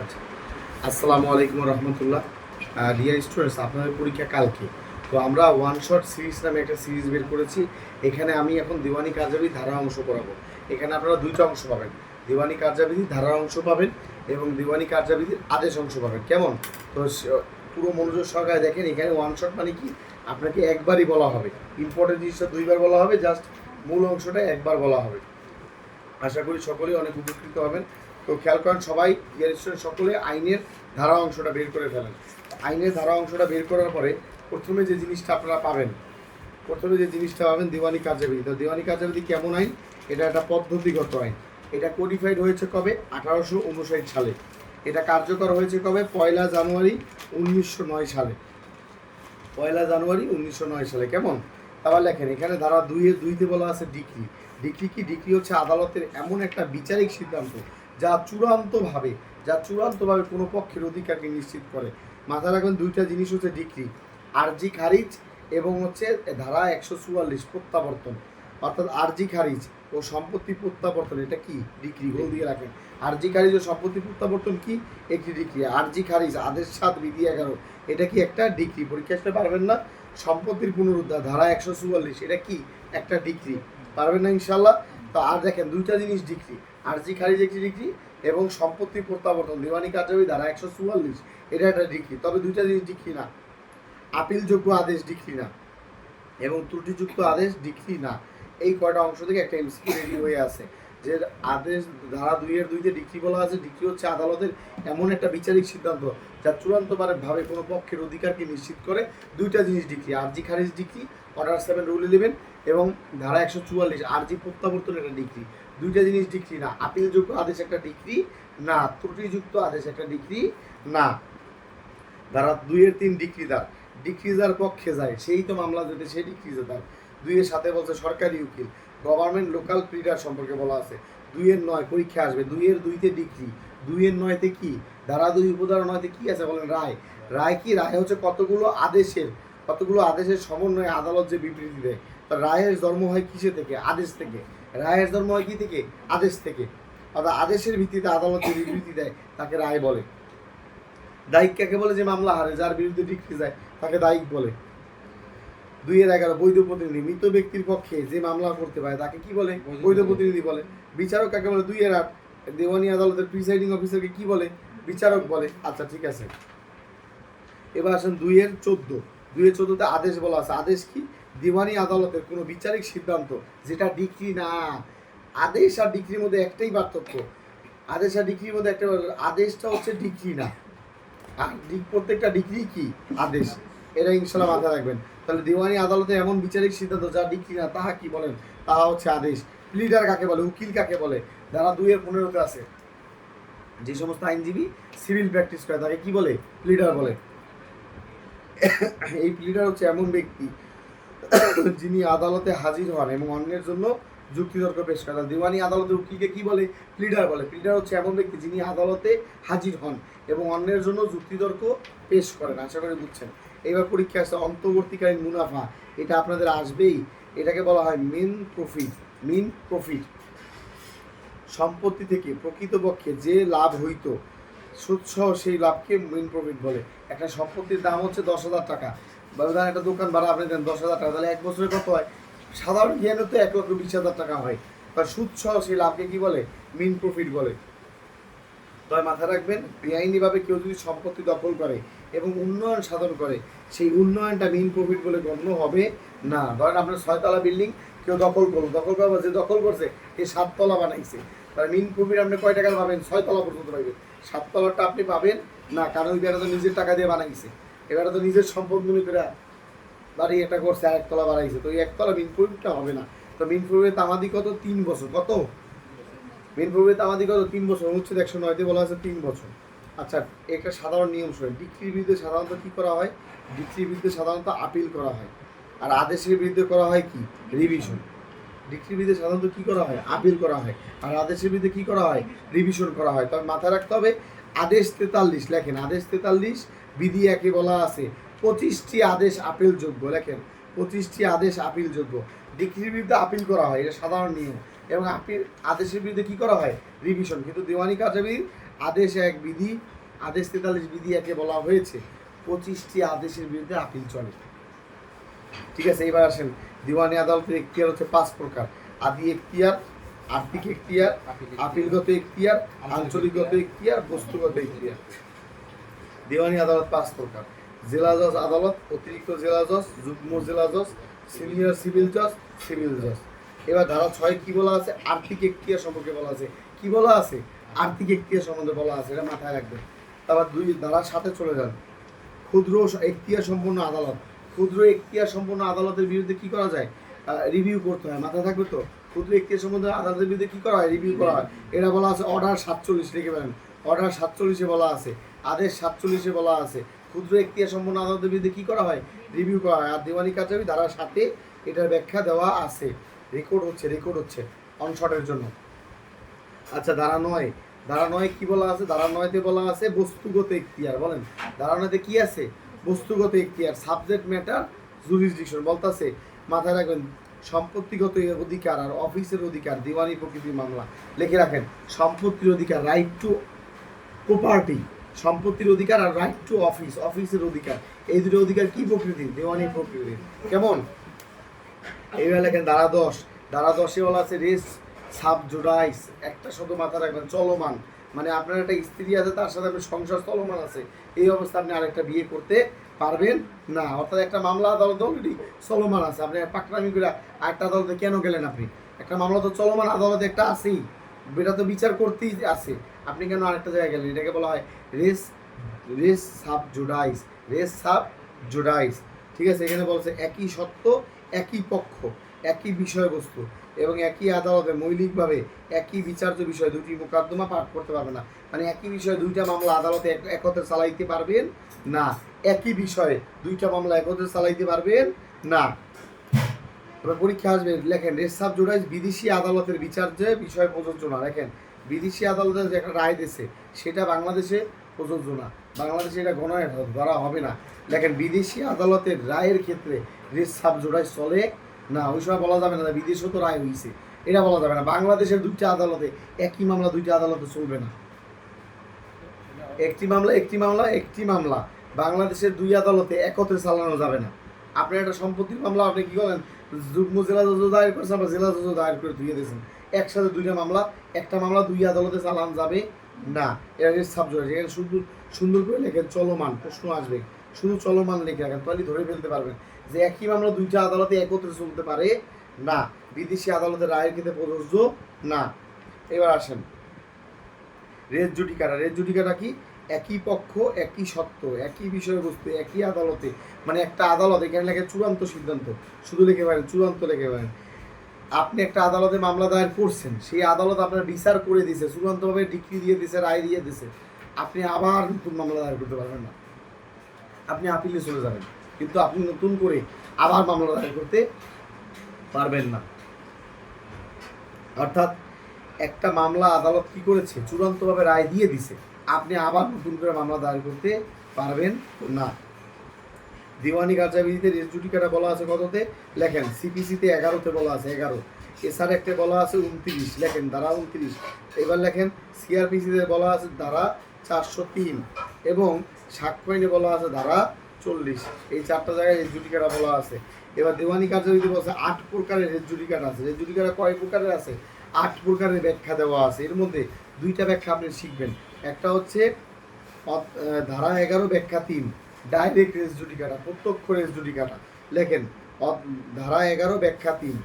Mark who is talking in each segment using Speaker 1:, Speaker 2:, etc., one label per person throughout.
Speaker 1: আচ্ছা, আসসালামু আলাইকুম রহমতুল্লাহ। ডিয়ার স্টুডেন্টস, আপনাদের পরীক্ষা কালকে। তো আমরা ওয়ান শট সিরিজ নামে একটা সিরিজ বের করেছি। এখানে আমি এখন দিওয়ানি কার্যাবলী ধারা অংশ করাবো। এখানে আপনারা দুইটা অংশ পাবেন, দিওয়ানি কার্যাবিধি ধারা অংশ পাবেন এবং দিওয়ানি কার্যাবিধির আদেশ অংশ পাবেন। কেমন? তো পুরো মনোযোগ সহকারে দেখেন। এখানে ওয়ান শট মানে কি, আপনাকে একবারই বলা হবে, ইম্পর্টেন্ট জিনিসটা দুইবার বলা হবে, জাস্ট মূল অংশটা একবার বলা হবে। আশা করি সকলেই অনেক উপকৃত হবেন। তো খেয়াল করেন সবাই, সকলে আইনের ধারা অংশটা বের করে ফেলেন। আইনের ধারা অংশটা বের করার পরে প্রথমে যে জিনিসটা আপনারা পাবেন, দিওয়ানি কার্যাবিধি। তো দিওয়ানি কার্যাবিধি কেমন আইন? এটা একটা পদ্ধতিগত আইন। এটা কোডিফাইড হয়েছে কবে? 1859 সালে। এটা কার্যকর হয়েছে কবে? 1 জানুয়ারি 1909 সালে। 1 জানুয়ারি 1909 সালে। কেমন? আবার লেখেন, এখানে ধারা 2-2 বলা আছে ডিক্রি। ডিক্রি কি? ডিক্রি হচ্ছে আদালতের এমন একটা বিচারিক সিদ্ধান্ত যা চূড়ান্তভাবে কোনো পক্ষের অধিকারকে নিশ্চিত করে। মাথায় রাখবেন দুইটা জিনিস হচ্ছে ডিক্রি, আরজি খারিজ এবং হচ্ছে ধারা 144 প্রত্যাবর্তন। অর্থাৎ আরজি খারিজ ও সম্পত্তি প্রত্যাবর্তন, এটা কি? ডিক্রি। গোল দিয়ে রাখেন। আরজি খারিজ ও সম্পত্তি প্রত্যাবর্তন কি? একটি ডিক্রি। আরজি খারিজ আদেশ 7 বিধি 11, এটা কি? একটা ডিক্রি। পরীক্ষা আসতে পারবেন না। সম্পত্তির পুনরুদ্ধার ধারা 144, এটা কি? একটা ডিক্রি। পারবেন না ইনশাল্লাহ। তো আর দেখেন দুইটা জিনিস ডিক্রি, আরজি খারিজ একটি ডিক্রি এবং সম্পত্তি প্রত্যাবর্তন দিওয়ানি কার্যাবলী ধারা 144, এটা একটা ডিক্রি। তবে দুইটা জিনিস ডিক্রি না, আপিলযোগ্য আদেশ ডিক্রি না এবং ত্রুটিযুক্ত আদেশ ডিক্রি না। এই কয়টা অংশ থেকে একটা এমসিকিউ রেডি হয়ে আছে যে আদেশ ধারা 2-2 ডিক্রি বলা আছে। ডিক্রি হচ্ছে আদালতের এমন একটা বিচারিক সিদ্ধান্ত যা চূড়ান্তভাবে কোনো পক্ষের অধিকারকে নিশ্চিত করে। দুইটা জিনিস ডিক্রি, আরজি খারিজ ডিক্রি, অর্ডার 7 রুল 11 এবং ধারা 144 আরজি প্রত্যাবর্তন, একটা ডিক্রি। দুইটা জিনিস ডিক্রি না, আপিলযোগ্য আদেশ একটা ডিক্রি না, ত্রুটিযুক্ত আদেশ একটা ডিক্রি না। ধারা 2-3 ডিক্রিদার, ডিক্রিজার পক্ষে যায় সেই তো মামলা যেতে, সেই ডিক্রিজার। 2-7 বলছে সরকারি উকিল, গভর্নমেন্ট লোকাল প্লিডার সম্পর্কে বলা আছে। 2-9 পরীক্ষা আসবে। 2-2 ডিক্রি, 2-9 কি? ধারা 2 উপধারা 9 কি আছে বলেন? রায়। রায় কি? রায় হচ্ছে কতগুলো আদেশের সমন্বয়ে আদালত যে বিবৃতি দেয়। তো রায়ের জন্ম হয় কিসে থেকে? আদেশ থেকে। রায়ের জন্ম হয় কি থেকে? আদেশ থেকে। অর্থাৎ আদেশের ভিত্তিতে আদালত যে বিবৃতি দেয় তাকে রায় বলে। দায়িক কাকে বলে? যে মামলা হারে, যার বিরুদ্ধে ডিক্রি যায় তাকে দায়িক বলে। 2-11 বৈধ প্রতিনিধি, মৃত ব্যক্তির পক্ষে যে মামলা করতে পারে তাকে কি বলে? বৈধ প্রতিনিধি বলে। বিচারক কাকে বলে? 2-8 দেওয়ানি আদালতের প্রিসাইডিং অফিসারকে কি বলে? বিচারক বলে। আচ্ছা ঠিক আছে, এবার আসেন 2-14। 2-14 আদেশ বলা আছে। আদেশ কি? দিওয়ানি আদালতের কোনো বিচারিক সিদ্ধান্ত যেটা ডিক্রি না। আদেশ আর ডিক্রির মধ্যে একটাই পার্থক্য, আদেশ আর ডিক্রির মধ্যে একটা, আদেশটা হচ্ছে ডিক্রি না, আর প্রত্যেকটা ডিগ্রি কি? আদেশ। এটা ইনশাল্লাহ মাথায় রাখবেন। তাহলে দিওয়ানি আদালতে এমন বিচারিক সিদ্ধান্ত যা ডিগ্রি না, তাহা কি বলেন? তাহা হচ্ছে আদেশ। প্লিডার কাকে বলে? উকিল কাকে বলে? ধারা 2-15 আছে, যে সমস্ত আইনজীবী সিভিল প্র্যাকটিস করে তাকে কি বলে? প্লিডার বলে। এই প্লিডার হচ্ছে এমন ব্যক্তি যিনি আদালতে হাজির হন এবং অন্যের জন্য যুক্তিতর্ক পেশ করেন। দিওয়ানি আদালতের উকিলকে কি বলে? প্লিডার বলে। প্লিডার হচ্ছে এমন ব্যক্তি যিনি আদালতে হাজির হন এবং অন্যের জন্য যুক্তিতর্ক পেশ করেন। আশা করি বুঝছেন। এবার পরীক্ষা আসছে অন্তর্বর্তীকালীন মুনাফা, এটা আপনাদের আসবেই। এটাকে বলা হয় মেন প্রফিট। সম্পত্তি থেকে প্রকৃতপক্ষে যে লাভ হইতো সুদসহ সেই লাভকে মেন প্রফিট বলে। একটা সম্পত্তির দাম হচ্ছে 10,000 টাকা, বা ধরেন একটা দোকান ভাড়া আপনি দেন 10,000 টাকা, তাহলে 1 বছরে কত হয়? সাধারণ জ্ঞানে তো 1,20,000 টাকা হয়। বা সুদসহ সেই লাভকে কি বলে? মেন প্রফিট বলে। তবে মাথায় রাখবেন, বেআইনিভাবে কেউ যদি সম্পত্তি দখল করে এবং উন্নয়ন সাধন করে, সেই উন্নয়নটা মেন প্রফিট বলে গণ্য হবে না। ধরেন আপনার 6 তলা বিল্ডিং কেউ দখল করবো, যে দখল করছে সে 7 তলা বানাইছে, তার মেন প্রফিট আপনি কয় টাকা পাবেন? 6 তলা পর্যন্ত পাইবেন। 7 তলাটা আপনি পাবেন না, কারণ এবারে তো নিজের টাকা দিয়ে বানাইছে, এবারে তো নিজের সম্পদ মনে করে বাড়ি একটা করছে, আর 1 তলা বানাইছে, তো এই 1 তলা মেন প্রফিটটা হবে না। তো মেন প্রফিটের তামাদি কত? 3 বছর। কত? মেন প্রফিটের তামাদি কত? 3 বছর। অনুচ্ছেদ 109 বলা আছে 3 বছর। আচ্ছা, একটা সাধারণ নিয়ম শুনেন। ডিক্রির বিরুদ্ধে সাধারণত কি করা হয়? ডিক্রির বিরুদ্ধে সাধারণত আপিল করা হয়, আর আদেশের বিরুদ্ধে করা হয় কি? রিভিশন। ডিক্রির বিরুদ্ধে সাধারণত কি করা হয়? আপিল করা হয়, আর আদেশের বিরুদ্ধে কি করা হয়? রিভিশন করা হয়। তবে মাথায় রাখতে হবে, আদেশ 43 লেখেন, আদেশ 43 বিধি 1 বলা আছে 25টি আদেশ আপিলযোগ্য। লেখেন, 25টি আদেশ আপিলযোগ্য। ডিক্রির বিরুদ্ধে আপিল করা হয়, এটা সাধারণ নিয়ম, এবং আপিল আদেশের বিরুদ্ধে কি করা হয়, রিভিশন। কিন্তু দিওয়ানি কার্যাবলীর আদেশ 1 বিধি, আদেশ 43 বিধি 1-এ বলা হয়েছে 25টি আদেশের বিরুদ্ধে আপিল চলে। ঠিক আছে, এবার আসেন দিওয়ানি আদালতের এখতিয়ার হচ্ছে 5 প্রকার। আদি এখতিয়ার, আর্থিক এখতিয়ার, আপিলগত এখতিয়ার, আঞ্চলিকগত এখতিয়ার, বস্তুগত এখতিয়ার। দিওয়ানি আদালত 5 প্রকার: জেলা জজ আদালত, অতিরিক্ত জেলা জজ, যুগ্ম জেলা জজ, সিনিয়র সিভিল জজ, সিভিল জজ। এবার ধারা 6 কি বলা আছে, আর্থিক এখতিয়ার সম্পর্কে বলা আছে। কি বলা আছে, আর্থিক এখতিয়ার সম্বন্ধে বলা আছে, এটা মাথায় রাখবেন। তারপর 2 ধারার সাথে চলে যান, ক্ষুদ্র এখতিয়ার সম্পন্ন আদালত। ক্ষুদ্র এখতিয়ার সম্পন্ন আদালতের বিরুদ্ধে কি করা যায়, রিভিউ করতে হয়, মাথায় থাকবে তো। ক্ষুদ্র এখতিয়ার সম্পন্ন আদালতের বিরুদ্ধে কি করা হয়, রিভিউ করা হয়। এটা বলা আছে অর্ডার 47, লিখে ফেলেন। অর্ডার 47-এ বলা আছে, আদেশ 47-এ বলা আছে ক্ষুদ্র এখতিয়ার সম্পন্ন আদালতের বিরুদ্ধে কি করা হয়, রিভিউ করা হয়। আর দিওয়ানি কার্যাবলী ধারার সাথে এটার ব্যাখ্যা দেওয়া আছে, রেকর্ড হচ্ছে অনশটের জন্য। আচ্ছা, ধারা 9, ধারা 9 কি বলা আছে, ধারা 9-তে বলা আছে বস্তুগত এখতিয়ার। বলেন, ধারা 9-তে কি আছে, বস্তুগত এখতিয়ার, সাবজেক্ট ম্যাটার জুরিসডিকশন বলতাছে। মাথায় রাখবেন, সম্পত্তিগত অধিকার আর অফিসের অধিকার, দিওয়ানি প্রকৃতির মামলা। লিখে রাখেন, সম্পত্তির অধিকার, রাইট টু প্রপার্টি, সম্পত্তির অধিকার, আর রাইট টু অফিস, অফিসের অধিকার। এই দুটো অধিকার কি প্রকৃতির, দেওয়ানি প্রকৃতির। কেমন, এইবার লেখেন ধারা 10, ধারা 10-এ বলা আছে রেস সাব জুডাইস। একটা শব্দ মাথায় রাখবেন, চলমান, মানে আপনার একটা স্ত্রী আছে, তার সাথে আপনার সংসার চলমান আছে, এই অবস্থা আপনি আরেকটা বিয়ে করতে পারবেন না। অর্থাৎ একটা মামলা আদালত অলরেডি চলমান আছে, আপনি পাকড়ামি করে আরেকটা আদালতে কেন গেলেন, আপনি একটা মামলা তো চলমান আদালতে একটা আছেই, এটা তো বিচার করতেই আছে, আপনি কেন আরেকটা জায়গায় গেলেন। এটাকে বলা হয় res res sub judice, res sub judice. ঠিক আছে, এখানে বলছে একই সত্য, একই পক্ষ, একই বিষয়বস্তু এবং একই আদালতে মৌলিকভাবে একই বিচার্য বিষয় দুটি মোকদ্দমা পাঠ করতে পারবে না। মানে একই বিষয়ে দুইটা মামলা আদালতে একত্রে চালাইতে পারবেন না, একই বিষয়ে দুইটা মামলা একত্রে চালাইতে পারবেন না। এবার পরীক্ষা আসবে, লেখেন রেস সাব জুডাইস বিদেশি আদালতের বিচার্যে বিষয় প্রযোজ্য না। লেখেন, বিদেশি আদালতের যে একটা রায় দিয়েছে সেটা বাংলাদেশে প্রযোজ্য না, বাংলাদেশে এটা গণনায় ধরা হবে না। লেখেন, বিদেশি আদালতের রায়ের ক্ষেত্রে রেস সাব জুডাইস চলে না, ওই সময় বলা যাবে না বিদেশেও তো রায় হয়েছে, এটা বলা যাবে না। বাংলাদেশের দুইটা আদালতে একই মামলা দুইটা আদালতে চলবে না, একটি মামলা বাংলাদেশের 2 আদালতে একত্রে চালানো যাবে না। আপনি একটা সম্পত্তির মামলা আপনি কি করেন, যুগ্ম জেলা জজ দায়ের করেছেন বা জেলা জজ দায়ের করে ধুয়ে দিয়েছেন, একসাথে দুইটা মামলা, একটা মামলা 2 আদালতে চালানো যাবে না। এটা সাবজেক্ট, এখানে শুধু সুন্দর করে লেখেন চলমান, প্রশ্ন আসবে, শুধু চলমান লিখে রাখেন, তাহলে ধরে ফেলতে পারবেন যে একই মামলা 2টা আদালতে একত্রে চলতে পারে না, বিদেশি আদালতের রায়ের ক্ষেত্রে প্রযোজ্য না। এবার আসেন রেস জুডিকাটা। রেস জুডিকাটা কি, একই পক্ষ, একই সত্য, একই বিষয়বস্তু, একই আদালতে, মানে একটা আদালত, এখানে লেখে চূড়ান্ত সিদ্ধান্ত, শুধু লিখে পারেন চূড়ান্ত লিখে পারেন। আপনি একটা আদালতে মামলা দায়ের করছেন, সেই আদালত আপনার বিচার করে দিয়েছে, চূড়ান্তভাবে ডিক্রি দিয়ে দিয়েছে, রায় দিয়ে দিয়েছে, আপনি আবার নতুন মামলা দায়ের করতে পারবেন না, আপনি আপিলে চলে যাবেন, কিন্তু আপনি নতুন করে আবার মামলা দায়ের করতে পারবেন না। অর্থাৎ একটা মামলা আদালত কি করেছে, চূড়ান্তভাবে রায় দিয়ে দিছে, আপনি আবার নতুন করে মামলা দায়ের করতে পারবেন না। দিওয়ানি কার্যাবিধিতে রেস জুডিকাটা বলা আছে কততে, লেখেন সিপিসিতে 11-তে বলা আছে 11, এসআর অ্যাক্টে বলা আছে 29, লেখেন ধারা 29। এবার লেখেন সিআরপিসিতে বলা আছে ধারা 403 এবং সাক্ষ্য আইনে বলা আছে ধারা 40। এই 4টা জায়গায় রেস জুডিকাটা বলা আছে। এবার দিওয়ানি কার্যাবিধি বলছে 8 প্রকারের রেস জুডিকাটা আছে। রেস জুডিকাটা কয় প্রকারের আছে, 8 প্রকারের ব্যাখ্যা দেওয়া আছে। এর মধ্যে 2টা ব্যাখ্যা আপনি শিখবেন, একটা হচ্ছে ধারা 11 ব্যাখ্যা 3 ডাইরেক্ট রেস জুডিকাটা, প্রত্যক্ষ রেস জুডিকাটা। লেখেন ধারা 11 ব্যাখ্যা 3,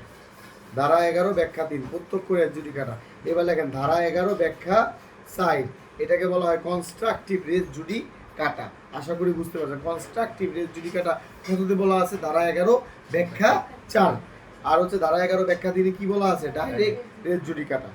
Speaker 1: ধারা 11 ব্যাখ্যা 3 প্রত্যক্ষ রেস জুডিকাটা। এবার লেখেন ধারা 11 ব্যাখ্যা 4, এটাকে বলা হয় কনস্ট্রাকটিভ রেস জুডিকাটা। আশা করি বুঝতে পারছেন, কনস্ট্রাকটিভ রেস জুডিকাটা কততে বলা আছে, ধারা 11 ব্যাখ্যা 4। আর হচ্ছে ধারা 11 ব্যাখ্যা 3 কি বলা আছে, ডাইরেক্ট রেস জুডিকাটা।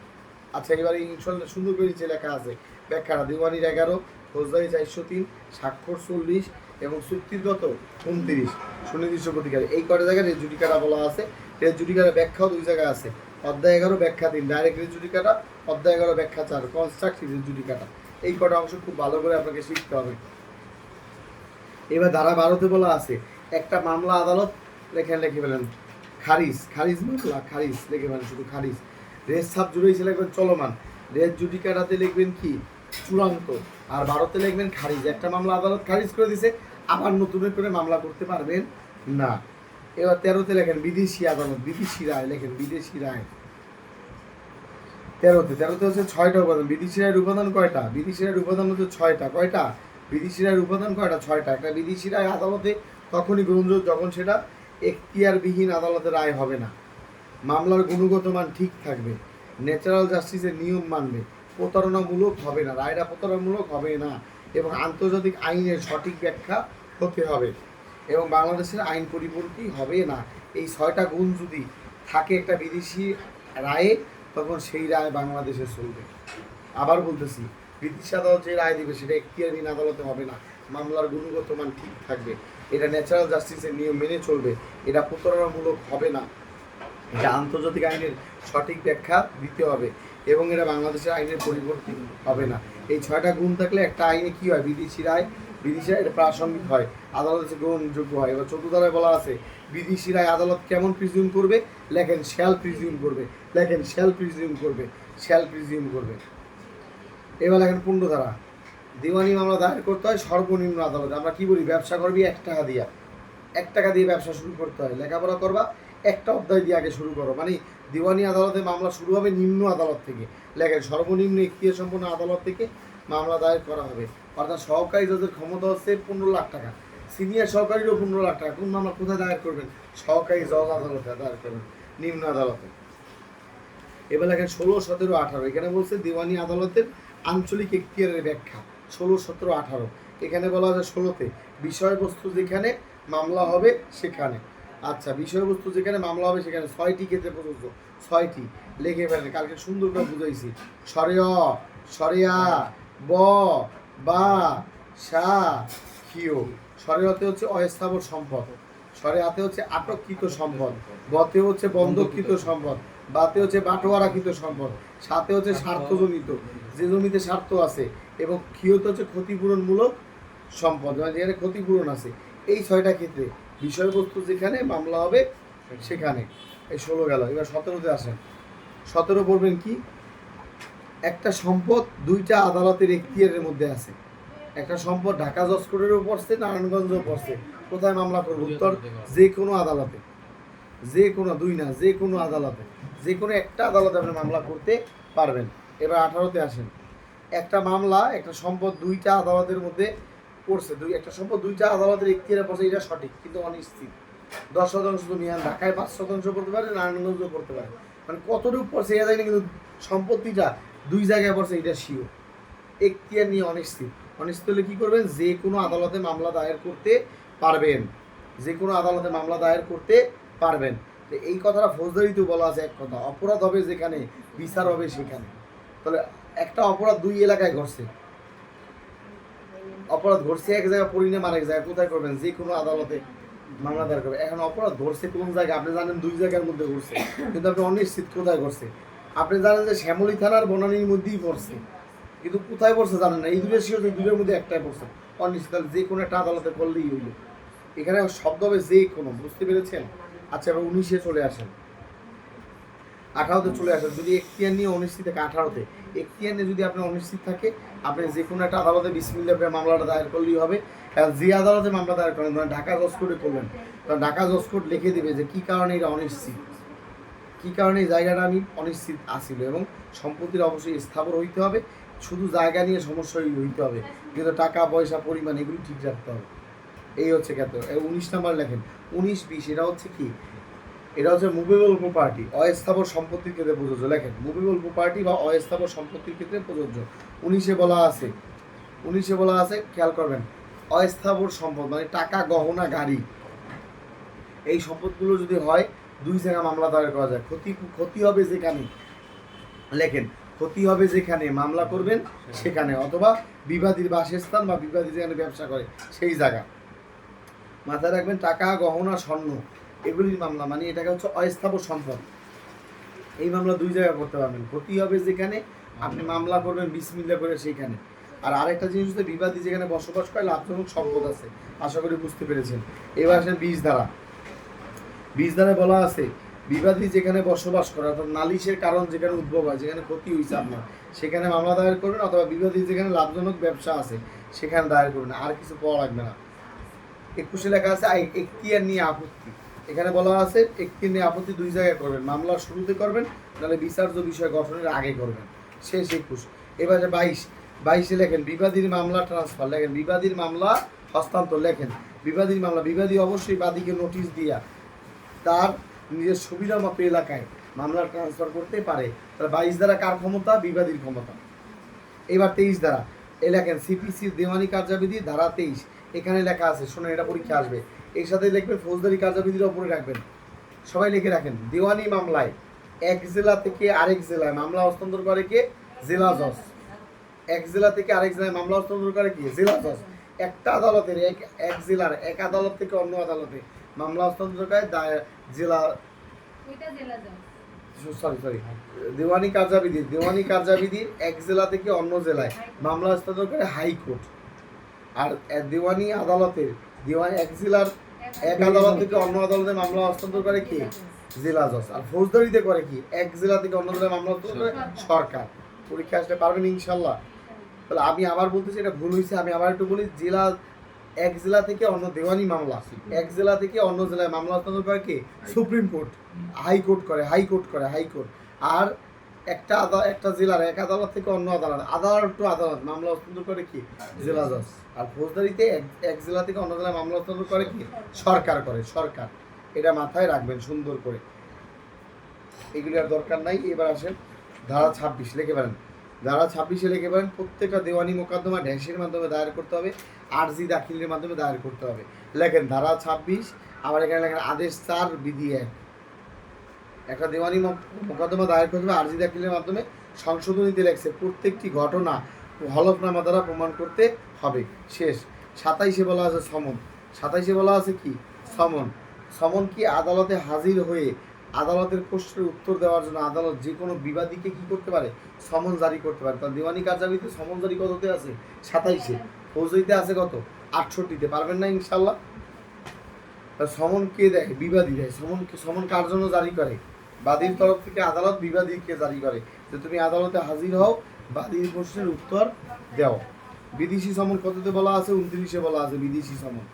Speaker 1: আচ্ছা, এবারে ইনশাল্লাহ সুন্দর করে নিচে লেখা আছে ব্যাখ্যাটা। দিওয়ানির 11, ফৌজদারি 403, স্বাক্ষর 40 এবং চুক্তিগত 29, সুনির্দিষ্ট প্রতিকার। এই কটা জায়গায় রেস জুডিকাটা বলা আছে। রেস জুডিকাটার ব্যাখ্যাও 2 জায়গায় আছে, অধ্যায় 11 ব্যাখ্যা 3 ডাইরেক্ট রেস জুডিকাটা, অধ্যায় 11 ব্যাখ্যা 4 কনস্ট্রাকটিভ রেস জুডিকাটা। এই কটা অংশ খুব ভালো করে আপনাকে শিখতে হবে। এবার ধারা 12-তে বলা আছে একটা মামলা আদালত, লেখে ফেলেন খারিজ, খারিজ মামলা, খারিজ লিখে ফেলেন শুধু খারিজ। রেস সাব জুড়েছে লিখবেন চলমান, রেস জুডিকাটাতে লিখবেন কি চূড়ান্ত, আর ভারতে লিখবেন খারিজ। একটা মামলা আদালত খারিজ করে দিছে, আবার নতুন করে মামলা করতে পারবেন না। এবার 13তে লেখেন বিদেশি আদালত, বিদেশি রায় লেখেন বিদেশি রায়। 13তে হচ্ছে 6টা উপাদান। বিদেশি রায়ের উপাদান কয়টা? বিদেশি রায়ের উপাদান হচ্ছে 6টা। কয়টা? বিদেশি রায়ের উপাদান কয়টা? 6টা। একটা বিদেশি রায় আদালতে তখনই গ্রহণযোগ্য যখন সেটা এখতিয়ারবিহীন আদালতের রায় হবে না, মামলার গুণগত মান ঠিক থাকবে, ন্যাচারাল জাস্টিসের নিয়ম মানবে, প্রতারণামূলক হবে না, রায়টা প্রতারণামূলক হবে না, এবং আন্তর্জাতিক আইনের সঠিক ব্যাখ্যা হতে হবে, এবং বাংলাদেশের আইন পরিপন্থী হবে না। এই 6টা গুণ যদি থাকে একটা বিদেশি রায়ে, তখন সেই রায় বাংলাদেশে চলবে। আবার বলতেছি, ব্রিটিশ আদালত যে রায় দিবে সেটা এখতিয়ারবিহীন আদালতে হবে না, মামলার গুণগত মান ঠিক থাকবে, এটা ন্যাচারাল জাস্টিসের নিয়ম মেনে চলবে, এটা প্রতারণামূলক হবে না, এটা আন্তর্জাতিক আইনের সঠিক ব্যাখ্যা দিতে হবে, এবং এটা বাংলাদেশের আইনের পরিবর্তী হবে না। এই 6টা গুণ থাকলে একটা আইনে কী হয়? বিদেশি রায়, বিদেশি রায় এটা প্রাসঙ্গিক হয়, আদালতে গ্রহণযোগ্য হয়। এবার 14 ধারায় বলা আছে বিদেশি রায় আদালত কেমন প্রিজিউম করবে? লেখেন শ্যাল প্রিজিউম করবে, লেখেন শ্যাল প্রিজিউম করবে, শ্যাল প্রিজিউম করবে। এবার লেখেন 15 ধারা, দিওয়ানি মামলা দায়ের করতে হয় সর্বনিম্ন আদালতে। আমরা কি বলি? ব্যবসা করবি 1 টাকা দিয়া, 1 টাকা দিয়ে ব্যবসা শুরু করতে হয়, লেখাপড়া করবা একটা অধ্যায় দিয়ে আগে শুরু করো, মানে দিওয়ানি আদালতে মামলা শুরু হবে নিম্ন আদালত থেকে। লেখেন সর্বনিম্ন এখতিয়ার সম্পন্ন আদালত থেকে মামলা দায়ের করা হবে। অর্থাৎ সহকারী জজের ক্ষমতা হচ্ছে 15 লাখ টাকা, সিনিয়র সহকারীরও 15 লাখ টাকা। কোন মামলা কোথায় দায়ের করবেন? সহকারী জজ আদালতে দায়ের করবেন, নিম্ন আদালতে। এবার লেখেন 16, 17, 18। এখানে বলছে দিওয়ানি আদালতের আঞ্চলিক এখতিয়ারের ব্যাখ্যা 16, 17, 18। এখানে বলা আছে 16তে বিষয়বস্তু যেখানে মামলা হবে সেখানে। আচ্ছা, বিষয়বস্তু যেখানে মামলা হবে সেখানে 6টি ক্ষেত্রে প্রযোজ্য, 6টি লিখে ফেলেন, কালকে সুন্দর করে বুঝাইছি। সরে অ, সরে আ, ব, বা, সা, ক্ষিয়। সরে অতে হচ্ছে অস্থাবর সম্পদ, সরে আতে হচ্ছে আটককৃত সম্পদ, বতে হচ্ছে বন্ধককৃত সম্পদ, বাতে হচ্ছে বাটোয়ারাকৃত সম্পদ, সাথে হচ্ছে স্বার্থজনিত, যে জমিতে স্বার্থ আছে, এবং ক্ষিয়তে হচ্ছে ক্ষতিপূরণমূলক সম্পদ, মানে যেখানে ক্ষতিপূরণ আছে। এই 6টা ক্ষেত্রে বিষয়বস্তু যেখানে মামলা হবে সেখানে। এই 16 গেল। এবার 17তে আসেন। 17 পড়বেন কি? একটা সম্পদ 2টা আদালতের এখতিয়ারের মধ্যে আছে। একটা সম্পদ ঢাকা জজ কোর্টেরও পড়ছে, নারায়ণগঞ্জেও পড়ছে। কোথায় মামলা করবো? উত্তর যে কোনো আদালতে, যে কোনো 2 না, যে কোনো আদালতে, যে কোনো একটা আদালতে আপনি মামলা করতে পারবেন। এবার 18তে আসেন। একটা মামলা, একটা সম্পদ 2টা আদালতের মধ্যে পড়ছে, একটা সম্পদ 2টা আদালতের এখতিয়ারে পড়ছে, এটা সঠিক কিন্তু অনিশ্চিত। 10% তুমি ঢাকায় 5% পড়তে পারে, নারায়ণগঞ্জও পড়তে পারে, মানে কতটুকু পড়ছে এটা জানি, কিন্তু সম্পত্তিটা 2 জায়গায় পড়ছে এটা শিওর। এখতিয়ার নিয়ে অনিশ্চিত। অনিশ্চিত হলে কী করবেন? যে কোনো আদালতে মামলা দায়ের করতে পারবেন, যে কোনো আদালতে মামলা দায়ের করতে পারবেন। তো এই কথাটা ফৌজদারিতেও বলা আছে এক কথা, অপরাধ হবে যেখানে বিচার হবে সেখানে। তাহলে একটা অপরাধ 2 এলাকায় ঘটছে, অপরাধ ঘটছে এক জায়গায়, পরিণাম আরেক জায়গায়, কোথায় করবেন? যে কোনো আদালতে মামলা দায়ের করবেন। এখন অপরাধ ঘটছে কোন জায়গায় আপনি জানেন, 2 জায়গার মধ্যে ঘটছে, কিন্তু আপনি অনিশ্চিত কোথায় ঘটছে। আপনি জানেন যে শ্যামলী থানার বনানীর মধ্যেই পড়ছে, কিন্তু কোথায় পড়ছে জানেন না। এই 2টা শিওর, 2টার মধ্যে একটাই পড়ছে, অনিশ্চিত। যে কোনো একটা আদালতে করলেই হইল। এখানে শব্দ হবে যে কোনো, বুঝতে পেরেছেন? আচ্ছা, এবার 19-এ চলে আসেন, 18তে চলে আসেন। যদি এখতিয়ার নিয়ে অনিশ্চিত থাকে, 18তে এখতিয়ার নিয়ে যদি আপনার অনিশ্চিত থাকে, আপনি যে কোনো একটা আদালতে বিসমিল্লাহ করে মামলাটা দায়ের করলেই হবে। যে আদালতে মামলা দায়ের করেন, মানে ঢাকা জজ কোর্টে করলেন, তখন ঢাকা জজ কোর্ট লিখে দেবে যে কী কারণে এটা অনিশ্চিত, কী কারণে এই জায়গাটা আমি অনিশ্চিত আসিল, এবং সম্পত্তির অবশ্যই স্থাবর হইতে হবে, শুধু জায়গা নিয়ে সমস্যা হইতে হবে, কিন্তু টাকা পয়সা পরিমাণ এগুলি ঠিক রাখতে হবে। এই হচ্ছে ক্ষেত্রে। 19 নাম্বার লেখেন। 19, 20 এটা হচ্ছে কি? এটা হচ্ছে মুভেবল প্রপার্টি, অস্থাবর সম্পত্তির ক্ষেত্রে প্রযোজ্য। লেখেন মুভেবল প্রপার্টি বা অস্থাবর সম্পত্তির ক্ষেত্রে প্রযোজ্য। 19-এ বলা আছে, 19-এ বলা আছে, খেয়াল করবেন, অস্থাবর সম্পদ মানে টাকা, গহনা, গাড়ি, এই সম্পদগুলো যদি হয় 2 জায়গায় মামলা দায়ের করা যায়। ক্ষতি হবে যেখানে, লেখেন ক্ষতি হবে যেখানে মামলা করবেন সেখানে, অথবা বিবাদীর বাসস্থান বা বিবাদী যেখানে ব্যবসা করে সেই জায়গা। মাথায় রাখবেন, টাকা, গহনা, স্বর্ণ এগুলির মামলা, মানে এটাকে হচ্ছে অস্থাবর সম্পদ। এই মামলা 2 জায়গায় করতে পারবেন। ক্ষতি হবে যেখানে আপনি মামলা করবেন বিসমিল্লাহ করে সেইখানে। আর আরেকটা জিনিস হচ্ছে বিবাদী যেখানে বসবাস করে লাভজনক সম্পদ আছে। আশা করি বুঝতে পেরেছেন। এবার আসেন 20 ধারা। 20 ধারায় বলা আছে বিবাদী যেখানে বসবাস করে অর্থাৎ নালিশের কারণ যেখানে উদ্ভব হয়, যেখানে ক্ষতি হয়েছে আপনার, সেখানে মামলা দায়ের করবেন, অথবা বিবাদী যেখানে লাভজনক ব্যবসা আছে সেখানে দায়ের করবেন, আর কিছু পাওয়া লাগবে না। 21 লেখা আছে এখতিয়ার নিয়ে আপত্তি। এখানে বলা আছে এখতিয়ার নিয়ে আপত্তি 2 জায়গায় করবেন, মামলার শুরুতে করবেন, নাহলে বিচার্য বিষয় গঠনের আগে করবেন। শেষ 21। এবারে 22 লেখেন বিবাদীর মামলা ট্রান্সফার, লেখেন বিবাদীর মামলা হস্তান্তর, লেখেন বিবাদীর মামলা। বিবাদী অবশ্যই বাদীকে নোটিশ দিয়া তার নিজের সুবিধা মতো এলাকায় মামলা ট্রান্সফার করতে পারে। তাহলে 22 দ্বারা কার ক্ষমতা? বিবাদীর ক্ষমতা। এবার 23 দ্বারা লেখেন সিপিসির দেওয়ানি কার্যাবিধি ধারা 23। এখানে লেখা আছে, শোনেন, এটা পরীক্ষা আসবে। এর সাথে লিখবেন ফৌজদারি কার্যাবিধির ওপরে রাখবেন, সবাই লিখে রাখেন। দেওয়ানি মামলায় এক জেলা থেকে আরেক জেলায় মামলা হস্তান্তর করে কে? জেলা জজ। এক জেলা থেকে আরেক জেলায় মামলা হস্তান্তর করে কি? জেলা জজ। একটা আদালতের এক জেলার এক আদালত থেকে অন্য আদালতে মামলা হস্তান্তর করে জেলা সরি দেওয়ানি কার্যাবিধির এক জেলা থেকে অন্য জেলায় মামলা হস্তান্তর করে হাইকোর্ট। আর দেওয়ানি আদালতের এক জেলার এক আদালত থেকে অন্য আদালতে মামলা হস্তান্তর করে কি? জেলা জজ। আর ফৌজদারিতে করে কি? এক জেলা থেকে অন্য জেলায় মামলা হস্তান্তর করে সরকার। পরীক্ষা আসলে পারবেন ইনশাল্লাহ। তাহলে আমি আবার বলতেছি, এটা ভুল হয়েছে, আমি আবার একটু বলি। এক জেলা থেকে অন্য দেওয়ানি মামলা এক জেলা থেকে অন্য জেলায় মামলা হস্তান্তর করে কি? Supreme court. হাইকোর্ট করে হাইকোর্ট। আর একটা জেলার এক আদালত থেকে অন্য আদালত টু আদালত মামলা হস্তান্তর করে কি? জেলা জজ। আর ফৌজদারিতে এক জেলা থেকে অন্য জেলায় মামলা হস্তান্তর করে কি? সরকার। এটা মাথায় রাখবেন সুন্দর করে, এগুলি আর দরকার নাই। এবার আসেন ধারা 26 লিখে পারেন। ধারা 26 লিখে পারেন প্রত্যেকটা দেওয়ানি মোকদ্দমা ড্যাশের মাধ্যমে দায়ের করতে হবে, আরজি দাখিলের মাধ্যমে দায়ের করতে হবে। লেখেন ধারা 26। আবার এখানে লেখেন আদেশ 4 বিধি 1। একটা দেওয়ানি মোকদ্দমা দায়ের করতে হবে আরজি দাখিলের মাধ্যমে। সংশোধনীতে লেখছে প্রত্যেকটি ঘটনা হলফনামা দ্বারা প্রমাণ করতে হবে। শেষ। 27 বলা আছে সমন। 27 বলা আছে কি? সমন কি? আদালতে হাজির হয়ে আদালতের প্রশ্নের উত্তর দেওয়ার জন্য আদালত যে কোনো বিবাদীকে কি করতে পারে? সমন জারি করতে পারে। তার দেওয়ানি কার্যাবিধিতে সমন জারি কততে আছে? 27। ফৌজদারিতে আছে কত? 68-তে। পারবেন না ইনশাল্লাহ? সমন কে দেয়? বিবাদী দেয়। সমন কার জন্য জারি করে? বাদীর তরফ থেকে আদালত বিবাদীকে জারি করে যে তুমি আদালতে হাজির হও, বাদীর প্রশ্নের উত্তর দাও। বিদেশি সমন কততে বলা আছে? 29-এ বলা আছে বিদেশি সমন।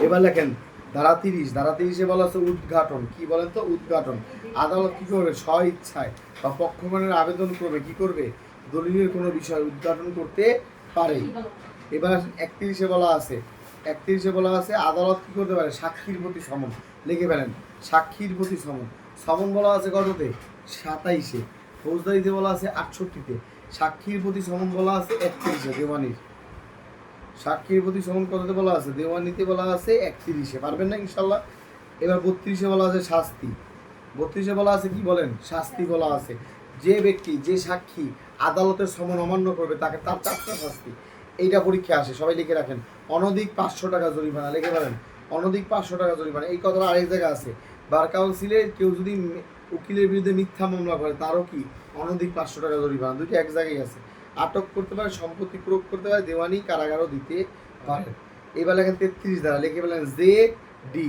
Speaker 1: এবার লেখেন ধারা 30 বলা আছে উদ্ঘাটন। কি বলেন তো? উদ্ঘাটন। আদালত কি করবে? স্ব ইচ্ছায় বা পক্ষগণের আবেদন করবে কি করবে? দলিলের কোনো বিষয় উদ্ঘাটন করতে পারে। এবার 31-এ বলা আছে আদালত কি করতে পারে? সাক্ষীর প্রতি সমন। লিখে ফেলেন সাক্ষীর প্রতি সমন বলা আছে কততে? 27-এ। ফৌজদারিতে বলা আছে 68-তে। সাক্ষীর প্রতি সমন বলা আছে 31-এ। দেওয়ানির সাক্ষীর প্রতি সমন কততে বলা আছে? দেওয়ানিতে বলা আছে 31-এ। পারবেন না ইনশাল্লাহ? এবার 32-এ বলা আছে শাস্তি। 32-এ বলা আছে কি বলেন? শাস্তি বলা আছে যে সাক্ষী আদালতের সমন অমান্য করবে তার 4টা শাস্তি। এইটা পরীক্ষা আসে, সবাই লিখে রাখেন। অনধিক 500 টাকা জরিমানা। লিখে পারেন অনধিক 500 টাকা জরিমানা। এই কথাটা আরেক জায়গায় আছে। বার কাউন্সিলে কেউ যদি উকিলের বিরুদ্ধে মিথ্যা মামলা করে তারও কি? অনধিক 500 টাকা জরিমানা। দুটি এক জায়গায় আছে। আটক করতে পারে, সম্পত্তি ক্রোধ করতে পারে, দেওয়ানি কারাগারও দিতে পারে। এবার লেখেন 33 দ্বারা। লিখে ফেলেন জে ডি।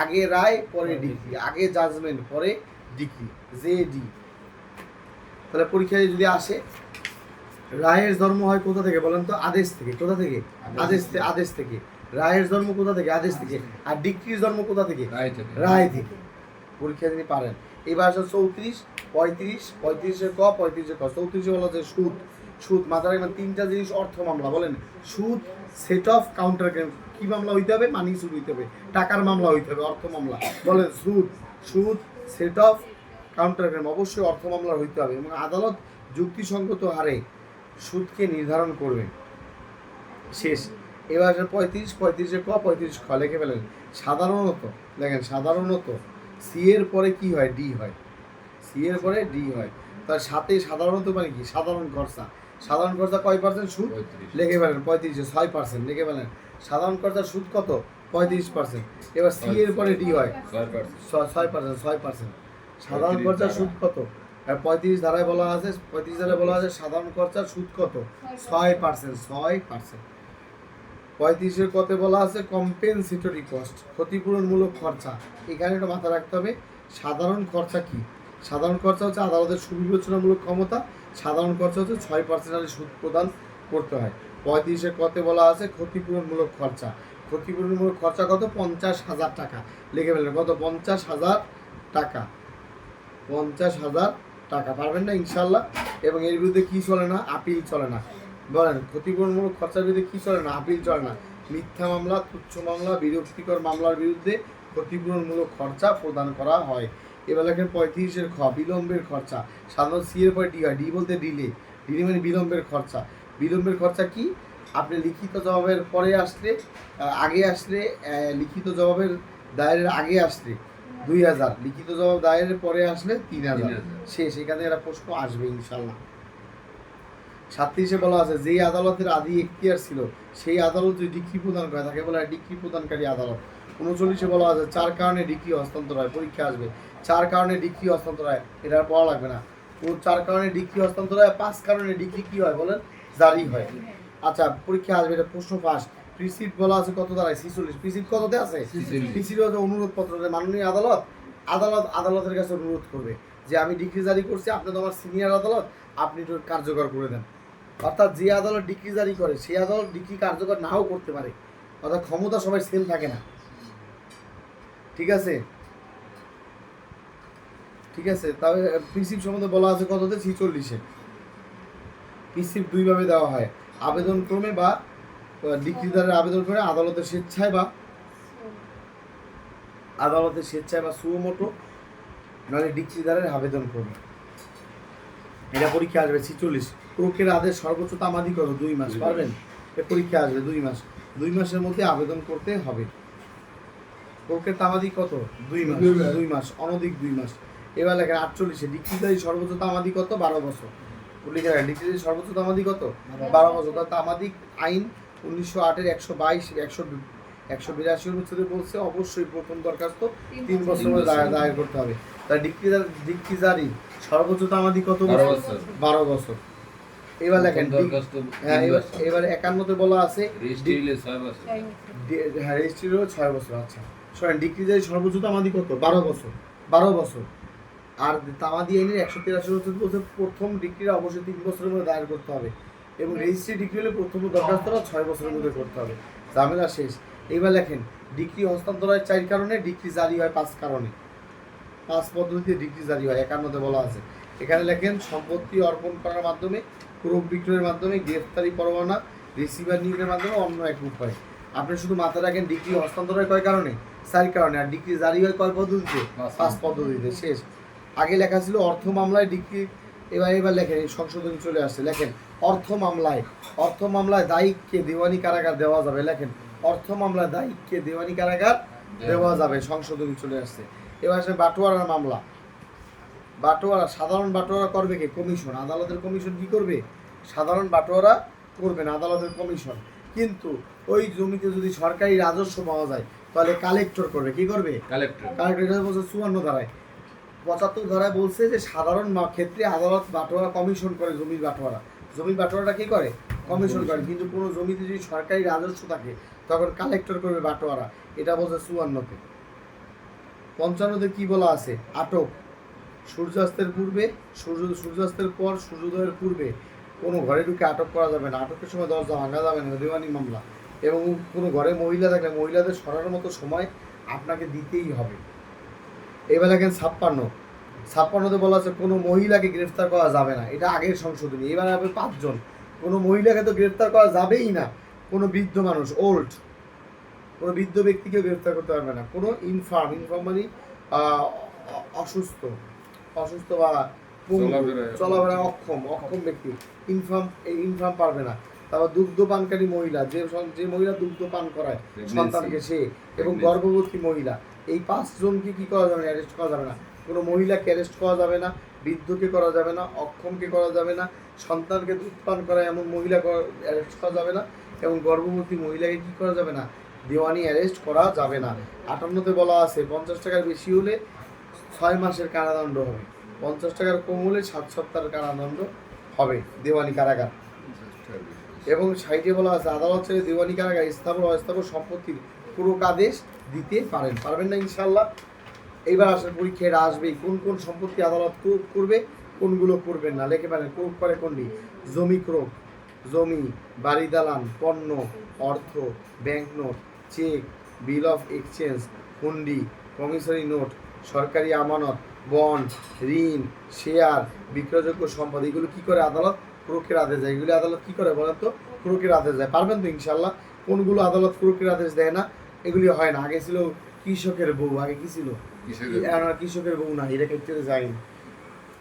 Speaker 1: আগে রায় পরে ডিগ্রি, আগে জাজমেন্ট পরে ডিগ্রি। J D. তাহলে পরীক্ষায় যদি আসে রায়ের জন্ম হয় কোথা থেকে বলেন তো? আদেশ থেকে। কোথা থেকে? আদেশ থেকে। রায়ের জন্ম কোথা থেকে? আদেশ থেকে। আর ডিক্রির জন্ম কোথা থেকে? রায় থেকে। পরীক্ষা যদি পারেন। এবার আসলে 34, 35, 35-এ ক, 35-এ ক। 34-এ বলা হচ্ছে সুদ। মাথায় রাখবেন 3টা জিনিস অর্থ মামলা। বলেন সুদ, সেট অফ, কাউন্টার ক্লেম। কি মামলা হইতে হবে? মানি সুদ হইতে হবে, টাকার মামলা হইতে হবে, অর্থ মামলা। বলেন সুদ, সেট অফ, কাউন্টার ক্লেম অবশ্যই অর্থ মামলা হইতে হবে এবং আদালত যুক্তিসঙ্গত হারে সুদকে নির্ধারণ করবে। শেষ। এবার 35-এ ক, 35 খ। লিখে ফেলেন সাধারণত। দেখেন সাধারণত সি এর পরে কি হয়? ডি হয়। সি এর পরে ডি হয়। তার সাথে সাধারণত মানে কি? সাধারণ খরচা কয় পার্সেন্ট সুদ? লিখে ফেলেন 35-এ 6%। লিখে ফেলেন সাধারণ খরচার সুদ কত? 35%। এবার সি এর পরে ডি হয় 6%। সাধারণ খরচার সুদ কত? 35 ধারায় বলা আছে সাধারণ খরচার সুদ কত? 6%। 35-এর কতে বলা আছে কম্পেনসেটরি কস্ট, ক্ষতিপূরণমূলক খরচা। এখানে একটা মাথায় রাখতে হবে সাধারণ খরচা কি। সাধারণ খরচা হচ্ছে আদালতের সুবিবেচনামূলক ক্ষমতা, সাধারণ খরচা হচ্ছে 6% সুদ প্রদান করতে হয়। 35-এর কতে বলা আছে ক্ষতিপূরণমূলক খরচা। ক্ষতিপূরণমূলক খরচা কত? 50,000 টাকা। লিখে ফেলবেন কত? 50,000 টাকা। 50,000 টাকা। পারবেন না ইনশাল্লাহ। এবং এর বিরুদ্ধে কি চলে না? আপিল চলে না। বলেন ক্ষতিপূরণমূলক খরচার বিরুদ্ধে কি চলে না? আপিল চলে না। মিথ্যা মামলা, তুচ্ছ মামলা, বিরক্তিকর মামলার বিরুদ্ধে ক্ষতিপূরণমূলক খরচা প্রদান করা হয়। এবার লেখেন 35-এর খ বিলম্বের খরচা। সাধারণত সি এর পরে ডি হয়। ডি বলতে ডিলে, ডিলে মানে বিলম্বের খরচা। বিলম্বের খরচা কি? আপনি লিখিত জবাবের পরে আসলে, আগে আসলে, লিখিত জবাবের দায়েরের আগে আসলে 2,000, লিখিত জবাব দায়েরের পরে আসলে 3,000। শেষ। এখানে একটা প্রশ্ন আসবে ইনশাল্লাহ। 37-এ বলা আছে যেই আদালতের আদি এখতিয়ার ছিল সেই আদালত যদি ডিক্রি প্রদান করে তাকে বলা হয় ডিক্রি প্রদানকারী আদালত। 39-এ বলা আছে 4 কারণে ডিক্রি হস্তান্তর হয়। পরীক্ষা আসবে 4 কারণে ডিক্রি হস্তান্তর হয়, এটা আর পড়া লাগবে না। 4 কারণে ডিক্রি হস্তান্তর হয়, 5 কারণে ডিক্রি কি হয় বলেন? জারি হয়। আচ্ছা পরীক্ষা আসবে, এটা প্রশ্ন পাস। প্রিসিড বলা আছে কত দাঁড়ায়? 46। প্রিসিড কততে আছে? প্রিসিড হচ্ছে অনুরোধ পত্র। মাননীয় আদালত, আদালতের কাছে অনুরোধ করবে যে আমি ডিক্রি জারি করছি, আপনি তো আমার সিনিয়র আদালত, আপনি একটু কার্যকর করে দেন। অর্থাৎ যে আদালত ডিক্রি জারি করে সেই আদালত ডিক্রি কার্যকর নাও করতে পারে। অর্থাৎ ক্ষমতা সবাই সেম থাকে না। ঠিক আছে, ঠিক আছে। তবে প্রিন্সিপ সম্বন্ধে বলা আছে কততে? 46-এ। প্রিন্সিপ দুইভাবে দেওয়া হয়, আবেদন ক্রমে বা ডিক্রিদারের আবেদন করে, আদালতের স্বেচ্ছায় বা সুমোটো, নাহলে ডিক্রিদারের আবেদন ক্রমে। এটা পরীক্ষা আসবে 46। প্রক্রিয়ার আদেশ সর্বোচ্চ তামাদি কত? 2 মাস। পারবেন? পরীক্ষা আসবে 2 মাস। 2 মাসের মধ্যে আবেদন করতে হবে। প্রক্রিয়ার তামাদি কত? 2 মাস। 2 মাস, অনধিক 2 মাস। এবার লেখেন 48-এ ডিক্রিদারি সর্বোচ্চ তামাদি কত? 12 বছর। লিখে রাখেন ডিক্রিদারি সর্বোচ্চ তামাদি কত? 12 বছর। তার তামাদিক আইন 1908-এর 122, 182 অনুচ্ছেদে বলছে অবশ্যই প্রথম দরখাস্ত 3 বছর দায়ের করতে হবে। তাই ডিক্রিদারি সর্বোচ্চ তামাদি কত? 12 বছর। এবার লেখেন এবার 51-তে বলা আছে রেজিস্ট্রি হলো 6 বছর। আচ্ছা শোনেন, ডিক্রিদারি সর্বোচ্চ তামাদি কত? 12 বছর। 12 বছর। আর তামাদি আইনের 183 অনুচ্ছেদ বলছে প্রথম ডিক্রিটা অবশ্যই 3 বছরের মধ্যে দায়ের করতে হবে, এবং রেজিস্ট্রি ডিক্রি হলে প্রথম দরখাস্তটা 6 বছরের মধ্যে করতে হবে। ঝামেলা শেষ। এবার লেখেন ডিক্রি হস্তান্তর হয় 4 কারণে, ডিক্রি জারি হয় 5 কারণে। 5 পদ্ধতিতে ডিক্রি জারি হয় 51-তে বলা আছে। এখানে লেখেন সম্পত্তি অর্পণ করার মাধ্যমে, ক্রয় বিক্রয়ের মাধ্যমে, গ্রেফতারি পরোয়ানা, রিসিভার নিয়োগের মাধ্যমে, অন্য এক উপায়। আপনি শুধু মাথায় রাখেন ডিক্রি হস্তান্তর হয় কয় কারণে? 4 কারণে। আর ডিক্রি জারি হয় কয় পদ্ধতিতে? 5 পদ্ধতিতে। শেষ। আগে লেখা ছিল অর্থ মামলায় ডিক্রি, এবার লেখেন এই সংশোধনী চলে আসছে। লেখেন অর্থ মামলায় দায়িককে দেওয়ানি কারাগার দেওয়া যাবে। লেখেন অর্থ মামলায় দায়িককে দেওয়ানি কারাগার দেওয়া যাবে, সংশোধনী চলে আসছে। এবার আসে বাটোয়ারার মামলা। সাধারণ বাটোয়ারা করবে কে? কমিশন। আদালতের কমিশন কি করবে? সাধারণ বাটোয়ারা করবে না, আদালতের কমিশন। কিন্তু ওই জমিতে যদি সরকারি রাজস্ব পাওয়া যায় তাহলে কালেক্টর করবে। কি করবে? কালেক্টর বলছে 54 ধারায়। 75 ধারায় বলছে যে সাধারণ ক্ষেত্রে আদালত বাটোয়ারা কমিশন করে। জমির বাটোয়ারাটা কি করে? কমিশন করে। কিন্তু কোনো জমিতে যদি সরকারি রাজস্ব থাকে তখন কালেক্টর করবে বাটোয়ারা। এটা বলছে 54-তে। 55-তে কি বলা আছে? আটক। সূর্যাস্তের পূর্বে, সূর্যাস্তের পর, সূর্যোদয়ের পূর্বে কোনো ঘরে ঢুকে আটক করা যাবে না। আটকের সময় দরজা ভাঙা যাবে না, দেওয়ানি মামলা। এবং কোনো ঘরে মহিলা থাকলে মহিলাদের সরানোর মতো সময় আপনাকে দিতেই হবে। এবার দেখেন 56-তে বলা আছে কোনো মহিলাকে গ্রেফতার করা যাবে না। এটা আগের সংশোধনী। এবার হবে 5 জন। কোনো মহিলাকে তো গ্রেফতার করা যাবেই না। কোনো বৃদ্ধ মানুষ, ওল্ড, কোনো বৃদ্ধ ব্যক্তিকে গ্রেফতার করতে পারবে না। কোনো ইনফার্ম মানে অসুস্থ বা চলাফেরা অক্ষম ব্যক্তি, ইনফার্ম পারবে না। তারপর দুগ্ধ পানকারী মহিলা, যে মহিলা দুগ্ধ পান করায় সন্তানকে, সে, এবং গর্ভবতী মহিলা, এই 5 জনকে কি করা যাবে না? অ্যারেস্ট করা যাবে না। কোনো মহিলাকে অ্যারেস্ট করা যাবে না, বৃদ্ধকে করা যাবে না, অক্ষমকে করা যাবে না, সন্তানকে দুধ পান করায় এমন মহিলা অ্যারেস্ট করা যাবে না, এবং গর্ভবতী মহিলাকে কি করা যাবে না? দেওয়ানি অ্যারেস্ট করা যাবে না। 58-তে বলা আছে 50 টাকার বেশি হলে 6 মাসের কারাদণ্ড হবে, 50 টাকার কম হলে 7 সপ্তাহের কারাদণ্ড হবে, দেওয়ানি কারাগার। এবং সাইটে বলা আছে আদালত ছেড়ে দেওয়ানি কারাগারে স্থাবর অস্থাবর সম্পত্তির পুরো আদেশ দিতে পারবেন না ইনশাল্লাহ। এইবার আসলে পরীক্ষায় আসবেই কোন কোন সম্পত্তি আদালত ক্রোধ করবে, কোনগুলো করবেন না। লেখে পারেন ক্রোধ করে কোনটি? জমি ক্রোধ, জমি, বাড়ি দালান, পণ্য, অর্থ, bank note, cheque, bill of exchange, হুন্ডি, প্রমিসরি নোট, সরকারি আমানত, বন্ড, ঋণ, শেয়ার, বিক্রয়যোগ্য সম্পদ, এগুলো কি করে আদালত ক্রোকের আদেশ দেয়। এগুলি আদালত কি করে বলেন তো? ক্রোকের আদেশ দেয়। পারবেন তো ইনশাল্লাহ? কোনগুলো আদালত ক্রোকের আদেশ দেয় না? এগুলি হয় না। আগে ছিল কৃষকের বউ, আগে কি ছিল? কৃষকের বউ না, এটা কেটে যায়নি।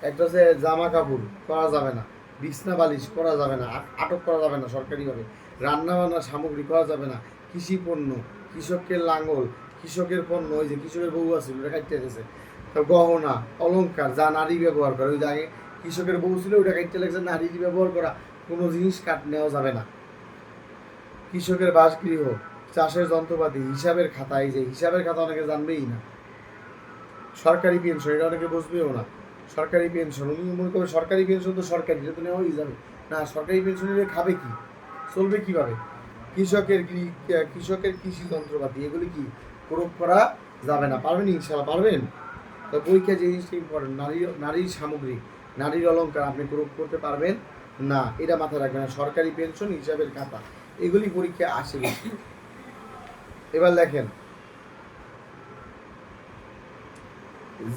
Speaker 1: একটা হচ্ছে জামা কাপড় করা যাবে না, বিছনা বালিশ করা যাবে না, আটক করা যাবে না সরকারিভাবে, রান্না বান্নার সামগ্রী করা যাবে না, কৃষি পণ্য, কৃষকের লাঙ্গল, কৃষকের পণ্য, ওই যে কৃষকের বউ আছে ওটা কাটতে গেছে। তো গহনা অলংকার যা নারী ব্যবহার করে, ওই যে আগে কৃষকের বউ ছিল ওটা কাটতে লেগেছে, নারী ব্যবহার করা কোনো জিনিস কাট নেওয়া যাবে না। কৃষকের বাসগৃহ, চাষের যন্ত্রপাতি, হিসাবের খাতা, এই যে হিসাবের খাতা অনেকে জানবেই না। সরকারি পেনশন, এটা অনেকে বুঝবেও না। সরকারি পেনশন, উনি মনে করবে সরকারি পেনশন তো সরকারি, এটা তো নেওয়াই যাবে না। সরকারি পেনশন নিলে খাবে কি, চলবে কীভাবে? কৃষকের কৃষি যন্ত্রপাতি, এগুলি কি প্রয়োগ করা যাবে না। পারবেন ইনশাল্লাহ? পারবেন তো। পরীক্ষা যে জিনিসটা ইম্পর্টেন্ট, নারীর সামগ্রী, নারীর অলংকার আপনি প্রয়োগ করতে পারবেন না, এটা মাথায় রাখবেন না। সরকারি পেনশন, হিসাবের খাতা, এগুলি পরীক্ষায় আসে বেশি। এবার দেখেন,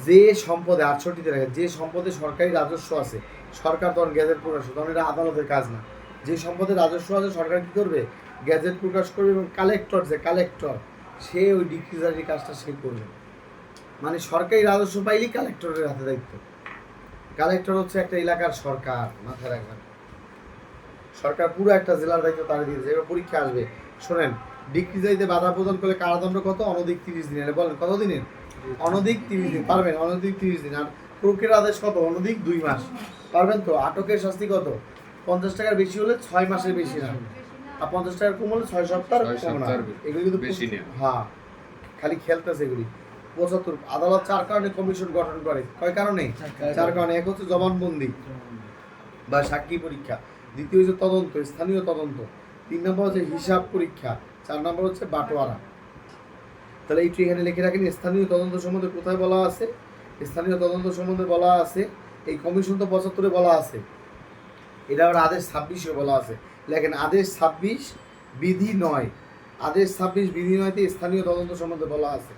Speaker 1: যে সম্পদে 68তে রাখে, যে সম্পদে সরকারি রাজস্ব আছে, সরকার তখন গ্যাজেট প্রকাশ করবে, তখন এটা আদালতের কাজ না। যে সম্পদে রাজস্ব আছে সরকার কী করবে? গ্যাজেট প্রকাশ করবে, এবং কালেক্টর সে ওই ডিক্রিজারির কাজটা সে করবে। মানে সরকারি রাজস্ব পাইলেই কালেক্টরের হাতে দায়িত্ব। কালেক্টর হচ্ছে একটা এলাকার সরকার, মাথায় রাখবেন। সরকার পুরো একটা জেলার দায়িত্ব তারা দিয়েছে। এবার পরীক্ষা আসবে, শোনেন, ডিক্রিজারিতে বাধা প্রদান করলে কারাদণ্ড কত? অনধিক 30 দিনের। বলেন কত দিনের? অনধিক 30 দিন। পারবেন? অনধিক 30 দিন। আর ক্রোকের আদেশ কত? অনধিক 2 মাস। পারবেন তো? আটকের শাস্তি কত? 50 টাকার বেশি হলে 6 মাসের বেশি না, আর 50 টাকার কম হলে 6 সপ্তাহ কম না। এগুলি কিন্তু বেশি না। হ্যাঁ, খালি খেলতেছে এগুলি। 75 আদালত 4 কারণে কমিশন গঠন করে। কয় কারণে? 4 কারণে। এক হচ্ছে জবানবন্দি বা সাক্ষী পরীক্ষা, দ্বিতীয় হচ্ছে তদন্ত, স্থানীয় তদন্ত, 3 নম্বর হচ্ছে হিসাব পরীক্ষা, 4 নম্বর হচ্ছে বাটোয়ারা। তাহলে এইটি এখানে লিখে রাখেন। স্থানীয় তদন্ত সম্বন্ধে কোথায় বলা আছে? স্থানীয় তদন্ত সম্বন্ধে বলা আছে এই কমিশন তো 75-এ বলা আছে, এটা আবার আদেশ 26-এ বলা আছে। লেখেন আদেশ 26 বিধি 9, আদেশ 26 বিধি 9-তে স্থানীয় তদন্ত সম্বন্ধে বলা আছে।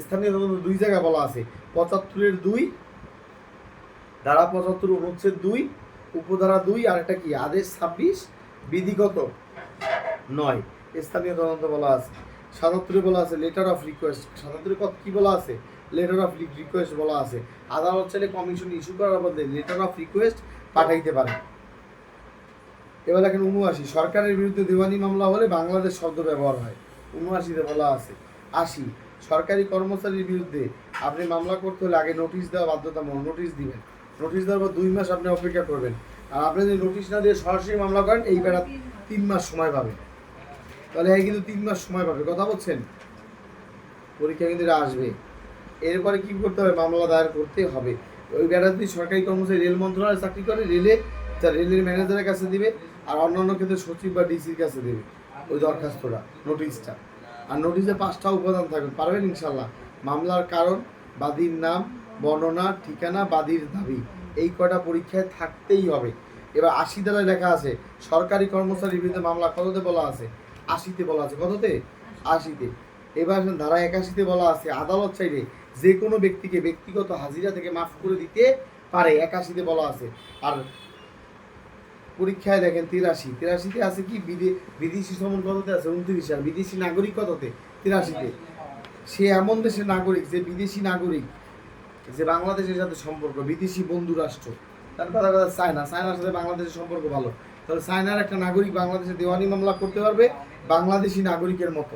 Speaker 1: স্থানীয় তদন্ত 2 জায়গায় বলা আছে, 75-এর 2, ধারা 75 অনুচ্ছেদ 2 উপধারা 2, আর একটা কি আদেশ 26 বিধিগত 9 স্থানীয় তদন্ত বলা আছে। 77-এ বলা আছে লেটার অফ রিকোয়েস্ট। 77-এ কি বলা আছে? লেটার অফ রিকোয়েস্ট বলা আছে। আদালত চাইলে কমিশন ইস্যু করার বদলে লেটার অফ রিকোয়েস্ট পাঠাইতে পারে। এবার দেখেন 79, সরকারের বিরুদ্ধে দেওয়ানি মামলা হলে বাংলাদেশ শব্দ ব্যবহার হয়। 79-তে বলা আছে। 80, সরকারি কর্মচারীর বিরুদ্ধে আপনি মামলা করতে হলে আগে নোটিশ দেওয়া বাধ্যতামূলক। নোটিশ দিবেন, নোটিশ দেওয়ার পর 2 মাস আপনি অপেক্ষা করবেন। আর আপনি যদি নোটিশ না দিয়ে সরাসরি মামলা করেন, এই বেড়া 3 মাস সময় পাবে। তাহলে এই কিন্তু 3 মাস সময় পাবে। কথা বলছেন? পরীক্ষা কিন্তু আসবে। এরপরে কি করতে হবে? মামলা দায়ের করতে হবে। ওই বেড়া যদি সরকারি কর্মচারী রেল মন্ত্রণালয়ে চাকরি করে, রেলের ম্যানেজারের কাছে দিবে, আর অন্যান্য ক্ষেত্রে সচিব বা ডিসির কাছে দেবে ওই দরখাস্তটা, নোটিশটা। আর নোটিশে 5টা উপাদান থাকবে। পারবেন ইনশাল্লাহ? মামলার কারণ, বাদীর নাম, বর্ণনা, ঠিকানা, বাদীর দাবি, এই কয়টা পরীক্ষায় থাকতেই হবে। এবার 80 ধারায় লেখা আছে সরকারি কর্মচারীর বিরুদ্ধে মামলা কততে বলা আছে? 80-তে বলা আছে। কততে? 80-তে। এবার ধারা 81-তে বলা আছে আদালত চাইলে যে কোনো ব্যক্তিকে ব্যক্তিগত হাজিরা থেকে মাফ করে দিতে পারে। 81-তে বলা আছে। আর পরীক্ষায় দেখেন 83-তে আছে কি? বিদেশি শ্রমণ কততে আছে? 29। আর বিদেশি নাগরিক কততে? 83-তে। সে এমন দেশের নাগরিক যে বিদেশি নাগরিক, যে বাংলাদেশের সাথে সম্পর্ক, বিদেশি বন্ধু রাষ্ট্র, তার কথা চায়নার সাথে বাংলাদেশের সম্পর্ক ভালো, তাহলে চায়নার একটা নাগরিক বাংলাদেশে দেওয়ানি মামলা করতে পারবে বাংলাদেশি নাগরিকের মতো।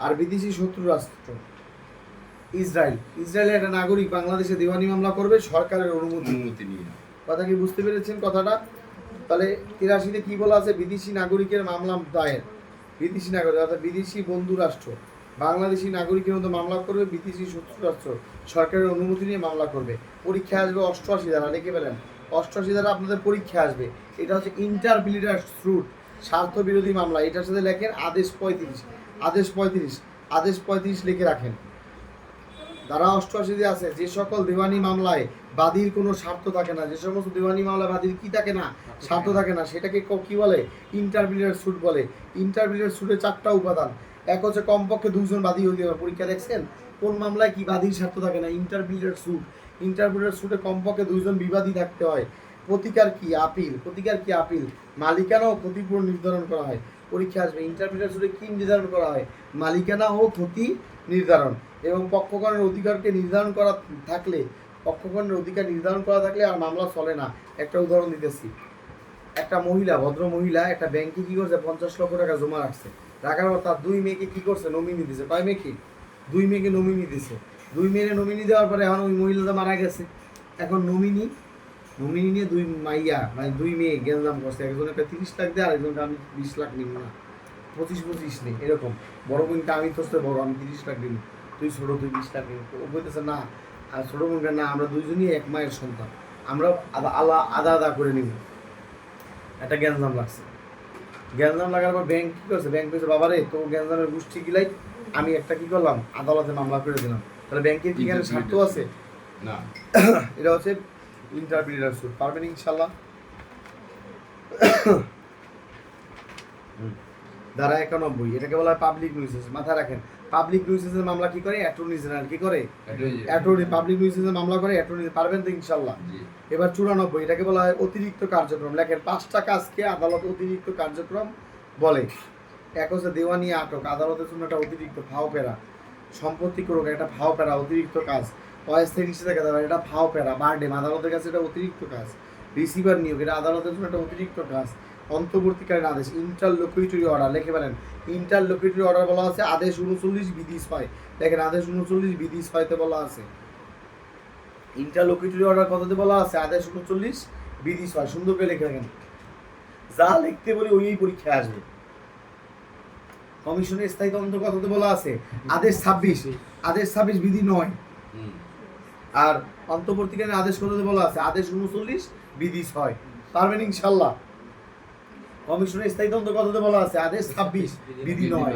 Speaker 1: আর বিদেশি শত্রু রাষ্ট্র ইসরায়েলের একটা নাগরিক বাংলাদেশে দেওয়ানি মামলা করবে সরকারের অনুমতি নিয়ে। কথা কি বুঝতে পেরেছেন কথাটা? তাহলে 83-তে কি বলা আছে? বিদেশি নাগরিকের মামলা দায়ের, বিদেশি নাগরিক অর্থাৎ বিদেশি বন্ধু রাষ্ট্র বাংলাদেশি নাগরিকের মতো মামলা করবে, বিদেশি শত্রু রাষ্ট্র সরকারের অনুমতি নিয়ে মামলা করবে। পরীক্ষা আসবে 88 ধারা, লিখে ফেলেন। 88 ধারা আপনাদের পরীক্ষা আসবে। এটা হচ্ছে ইন্টারপ্লিটার স্যুট, স্বার্থ বিরোধী মামলা, এটার সাথে লেখেন আদেশ 35, আদেশ 35, আদেশ 35 লিখে রাখেন। ধারা 88 আছে, যে সকল দেওয়ানি মামলায় বাদীর কোনো স্বার্থ থাকে না, যে সমস্ত দেওয়ানি মামলায় বাদীর কি থাকে না, স্বার্থ থাকে না, সেটাকে কি বলে? ইন্টারমিডিয়েট সুট বলে। ইন্টারমিডিয়েট সুটে 4টা উপাদান। এক হচ্ছে কমপক্ষে 2জন বাদী হইতে হবে। পরীক্ষা দেখছেন কোন মামলায় কি বাদীর স্বার্থ থাকে না? Intermediate suit. ইন্টারমিডিয়েট সুটে কমপক্ষে 2জন বিবাদী থাকতে হয়। প্রতিকার কি? আপিল। প্রতিকার কি? আপিল। মালিকানা ও ক্ষতিপূরণ নির্ধারণ করা হয়। পরীক্ষা আসবে ইন্টারমিডিয়েট সুটে কি নির্ধারণ করা হয়? মালিকানা ও ক্ষতি নির্ধারণ। এবং পক্ষগণের অধিকারকে নির্ধারণ করা থাকলে, পক্ষগণের অধিকার নির্ধারণ করা থাকলে আর মামলা চলে না। একটা উদাহরণ দিতেছি। একটা মহিলা, ভদ্র মহিলা একটা ব্যাংকে কি করছে, 50 লক্ষ টাকা জমা রাখছে। রাখার পর তার 2 মেয়েকে কি করছে, নমিনি দিছে। কয় মেয়েকে? 2 মেয়েকে নমিনি দিছে। 2 মেয়েকে নমিনি দেওয়ার পরে এখন ওই মহিলাটা মারা গেছে। এখন নমিনি নিয়ে 2 মাইয়া মানে 2 মেয়ে গেঞ্জাম করছে। একজনকে 30 লাখ দেয়, আরেকজনকে আমি 20 লাখ নিব না, 25 নেই, এরকম। বড় বোনটা আমি তোর বড়, আমি 30 লাখ নিব, তুই ছোট, তুই 20 লাখ নিবি। ও বলতেছে না, আর ছোট বোনটা না, আমরা দুইজনই এক মায়ের সন্তান, আমরা আদা আদা করে নিব। একটা গ্যাঞ্জাম লাগছে। গ্যাঞ্জাম লাগার পর ব্যাংক কী করছে? ব্যাংক বলছে, বাবারে তো গ্যাঞ্জামের গোষ্ঠী গিলাই আমি একটা কি করলাম, আদালতে মামলা করে দিলাম। তাহলে ব্যাংকের কি এখানে স্বার্থ আছে? না। এটা হচ্ছে ইন্টারমিডিয়েট সুট। পারবেন ইনশাল্লাহ? ধারা 91, এটাকে বলা হয় পাবলিক নিউসেন্স। মাথায় রাখেন, পাবলিক নিউসেন্সের মামলা কি করে? অ্যাটর্নি জেনারেল কি করে? অ্যাটর্নি। পাবলিক নিউসেন্সের মামলা করে অ্যাটর্নি। পারবেন তো ইনশাল্লাহ? এবার 94, এটাকে বলা হয় অতিরিক্ত কার্যক্রম। লেখেন 5টা কাজকে আদালত অতিরিক্ত কার্যক্রম বলে। এক হচ্ছে দেওয়ানি আটক, আদালতের জন্য একটা অতিরিক্ত ফাও পেরা। সম্পত্তি করুক একটা ফাও পেরা, অতিরিক্ত কাজ। অস্থায়ী নিষেধাজ্ঞা দেওয়া, এটা ফাও পেরা, বার্ডেম, আদালতের কাছে এটা অতিরিক্ত কাজ। রিসিভার নিয়োগ, এটা আদালতের জন্য একটা অতিরিক্ত কাজ। অন্তর্বর্তীকালীন আদেশ, ইন্টারলোকুটরি অর্ডার, লিখে বলেন ইন্টারলোকুটরি অর্ডার বলা আছে আদেশ 39 বিধি 6। দেখেন আদেশ 39 বিধি 6তে বলা আছে। ইন্টারলোকুটরি অর্ডার কততে বলা আছে? আদেশ 39 বিধি 6। সুন্দর করে লিখে রাখেন, যা লিখতে বলি ওই পরীক্ষায় আসবে। কমিশনের স্থায়ী তদন্ত কততে বলা আছে? আদেশ 26, আদেশ 26 বিধি 9। আর অন্তর্বর্তীকালীন আদেশ কততে বলা আছে? আদেশ 39 বিধি 6। পারবেন ইনশাল্লাহ? কমিশনের স্থায়ী তদন্ত কততে বলা আছে? আদেশ 26 বিধি 9।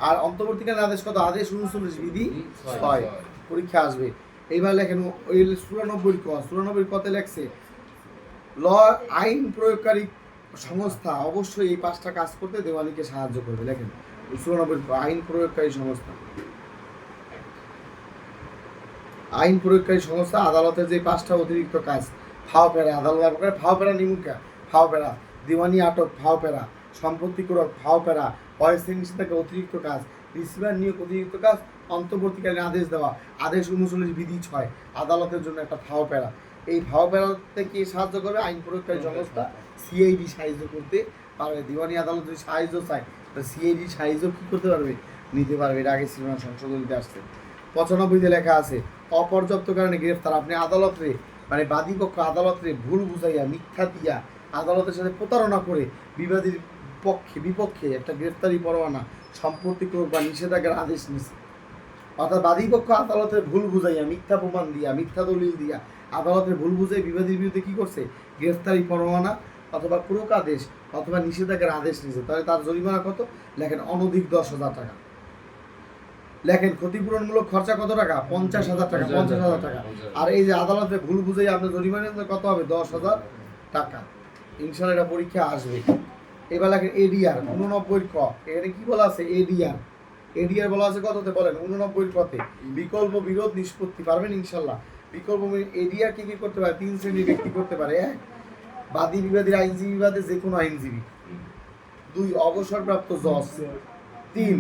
Speaker 1: আর অন্তর্বর্তীকালীন আদেশ কত? আদেশ 39 বিধি 6। পরীক্ষা আসবে। এইবার লেখেন ওই 94 কতে লেখছে, ল আইন প্রয়োগকারী সংস্থা অবশ্যই এই 5টা কাজ করতে দেওয়ানিকে সাহায্য করবে। লেখেন 94 আইন প্রয়োগকারী সংস্থা। আইন প্রয়োগকারী সংস্থা আদালতের যে 5টা অতিরিক্ত কাজ, ফাও পেরা, আদালত করে ফাও পেরা, নিমুখা ফাও পেরা, দিওয়ানি আটক ফাও পেরা, সম্পত্তি করক ফাও পেরা, অস্থায়ী নিষেধাজ্ঞা অতিরিক্ত কাজ, রিসিভার নিয়োগ অতিরিক্ত কাজ, অন্তর্বর্তীকালীন আদেশ দেওয়া, আদেশ 39 বিধি 6, আদালতের জন্য একটা ফাও পেরা। এই ফাও পেরাতে কি সাহায্য করবে? আইন প্রয়োগকারী সংস্থা সিআইডি সাহায্য করতে পারবে। দিওয়ানি আদালত যদি সাহায্য চায়, সিআইডি সাহায্য কী করতে পারবে? নিতে পারবে। এটা আগে ছিল না, সংশোধনীতে আসছে। 95-তে লেখা আছে, অপর্যাপ্ত কারণে গ্রেফতার। আপনি আদালতে মানে বাদীপক্ষ আদালতে ভুল বুঝাইয়া, মিথ্যা দিয়া, আদালতের সাথে প্রতারণা করে বিবাদীর বিপক্ষে একটা গ্রেফতারি পরোয়ানা, সম্পত্তি করুক বা নিষেধাজ্ঞার আদেশ নিছে। অর্থাৎ বাদীপক্ষ আদালতের ভুল বুঝাইয়া, মিথ্যা প্রমাণ দিয়া, মিথ্যা দলিল দিয়া, আদালতের ভুল বুঝাই বিবাদীর বিরুদ্ধে কী করছে? গ্রেফতারি পরোয়ানা অথবা ক্রোক আদেশ অথবা নিষেধাজ্ঞার আদেশ নিছে। তাহলে তার জরিমানা কত? লেখেন অনধিক 10,000 টাকা। লেখেন ক্ষতিপূরণমূলক খরচা কত টাকা? 50,000 টাকা। 50,000 টাকা। আর এই যে আদালতে ভুল বুঝাই আপনার জরিমানা কত হবে? 10,000 টাকা। ইনশাআল্লাহ এটা পরীক্ষা আসবে। এবার লেখেন এডিআর 89 ক। এখানে কি বলা আছে? এডিআর। এডিআর বলা আছে কততে বলেন? 89 কতে, বিকল্প বিরোধ নিষ্পত্তি। পারবেন ইনশাআল্লাহ? বিকল্প এডিআর কি কি করতে পারে? 3 শ্রেণীর ব্যক্তি করতে পারে। 1 বাদী বিবাদীর আইনজীবী বিবাদে যে কোনো আইনজীবী। 2 অবসরপ্রাপ্ত জজ। 3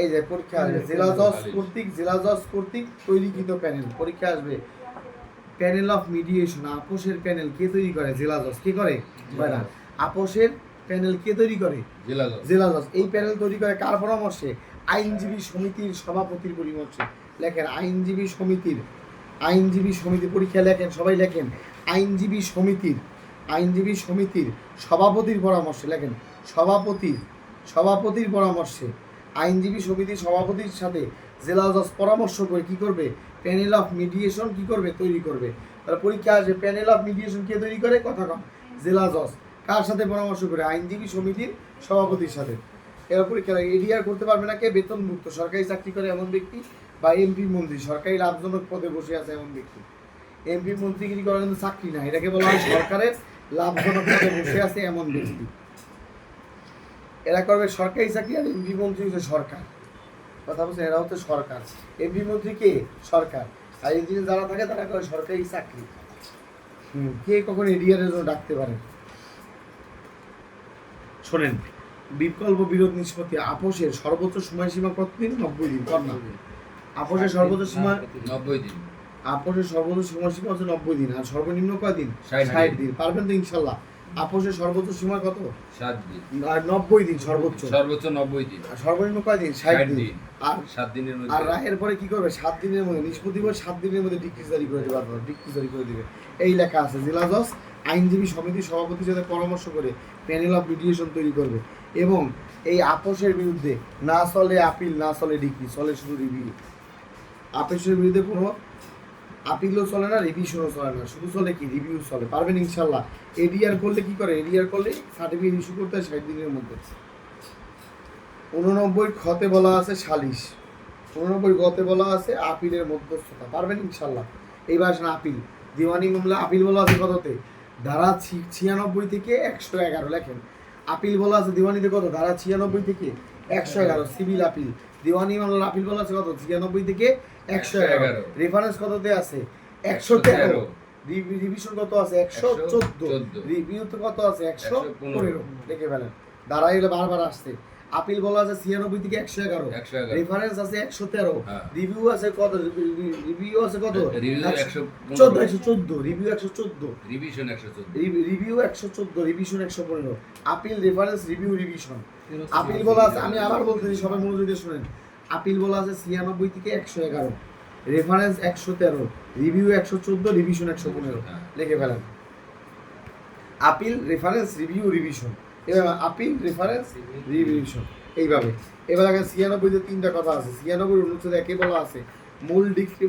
Speaker 1: এই যে পরীক্ষা আসবে জেলা জজ কর্তৃক তৈরিকৃত প্যানেল। পরীক্ষা আসবে প্যানেল অফ মিডিয়েশন, আপোষের প্যানেল কে তৈরি করে? জেলা জজ। কে করে? না, আপোষের প্যানেল কে তৈরি করে? জেলা জজ। এই প্যানেল তৈরি করে কার পরামর্শে? আইনজীবী সমিতির সভাপতির পরামর্শে। লেখেন আইনজীবী সমিতি। পরীক্ষা লেখেন, সবাই লেখেন আইনজীবী সমিতির সভাপতির পরামর্শে। লেখেন সভাপতির পরামর্শে আইনজীবী সমিতির সভাপতির সাথে জেলা জজ পরামর্শ করে কি করবে? প্যানেল অফ মিডিয়েশন কি করবে? তৈরি করবে। তাহলে পরীক্ষা আসবে প্যানেল অফ মিডিয়েশন কে তৈরি করে? কথা কম। জেলা জজ। কার সাথে পরামর্শ করে? আইনজীবী সমিতির সভাপতির সাথে। এবার পরীক্ষা লাগে এডিআর করতে পারবে না কে? বেতনমুক্ত সরকারি চাকরি করে এমন ব্যক্তি বা এমপি মন্ত্রী, সরকারি লাভজনক পদে বসে আছে এমন ব্যক্তি। এমপি মন্ত্রীগিরি করা কিন্তু চাকরি না, এটাকে বলা হয় সরকারের লাভজনক পদে বসে আছে এমন ব্যক্তি। এরা করবে সরকারি চাকরি, আর এমপি মন্ত্রী হচ্ছে সরকার। কথা বলছে, এরা হচ্ছে সরকার। এমপি মন্ত্রী কে? সরকার। আর ইঞ্জিনিয়ার যারা থাকে তারা করে সরকারি চাকরি। কে কখন এডিআর এর জন্য ডাকতে পারে? শোনেন, বিকল্প বিরোধ নিষ্পত্তি আপোষের সর্বোচ্চ সময়সীমা কতদিন? 90 দিন। কর না, আপোষের সর্বোচ্চ সময়
Speaker 2: 90 দিন।
Speaker 1: আপোষের সর্বোচ্চ সময়সীমা হচ্ছে 90 দিন, আর সর্বনিম্ন কয়দিন?
Speaker 2: 60
Speaker 1: দিন। পারবেন তো ইনশাল্লাহ? আপোষের সর্বোচ্চ সময় কত?
Speaker 2: 7 দিন।
Speaker 1: আর 90 দিন সর্বোচ্চ।
Speaker 2: 90 দিন।
Speaker 1: আর সর্বনিম্ন কয়দিন? 60 দিন। আর
Speaker 2: 7 দিনের মধ্যে।
Speaker 1: আর রায়ের পরে কি করবে? 7 দিনের মধ্যে নিষ্পত্তি করে 7 দিনের মধ্যে ডিক্রি জারি করে দেবে। আপনারা ডিক্রি জারি করে দিবে। এই লেখা আছে, জেলা জজ আইনজীবী সমিতির সভাপতির সাথে পরামর্শ করে প্যানেল অফ মিডিয়েশন তৈরি করবে। এবং এই আপোষের বিরুদ্ধে না চলে আপিল, না চলে ডিক্রি, চলে শুধু রিভিউ। আপোষের বিরুদ্ধে কোনো আপিলও চলে না, রিভিশনও চলে না, শুধু চলে কি? রিভিউ চলে। পারবেন ইনশাল্লাহ? এডিআর করলে কি করে? এডিআর করলে সার্টিফিকেট ইস্যু করতে হয় 60 দিনের মধ্যে। 89 খতে বলা আছে সালিশ, 89 গতে বলা আছে আপিলের মধ্যস্থতা। পারবেন ইনশাল্লাহ? এইবার আসেন আপিল। দিওয়ানি মামলা আপিল বলা আছে কততে? ধারা 96 থেকে 111। লেখেন, আপিল বলা আছে দিওয়ানিতে কত? ধারা 96 থেকে 111। Civil appeal. দিওয়ানি মামলার আপিল বলা আছে কত? 96 থেকে 111। রেফারেন্স কততে আছে? 113। রিভিশন কত আছে? 114। রিভিউতে কত আছে? 115। দেখে ফেলেন, ধারা এগুলো বারবার আসছে। আপিল বলা আছে 96 থেকে 111। রেফারেন্স আছে 113। রিভিউ আছে কত? রিভিউ আছে কত? 114। Review 114।
Speaker 2: Revision 114।
Speaker 1: Review 114, revision 115। Appeal, reference, review, revision. Appeal বলা আছে, আমি আবার বলতেছি, সবাই মনোযোগ দিয়ে শুনেন। আপিল বলা আছে 96 থেকে 111, রেফারেন্স 113, রিভিউ 114, রিভিশন 115। লিখে ফেলেন, আপিল, রেফারেন্স, রিভিউ, রিভিশন। এবার আপিল, রেফারেন্স, রিভিশন, এইভাবে। এবার আগে 96 তে 3টা কথা আছে। 96 অনুচ্ছেদ 1 বলা আছে মূল ডিক্রি,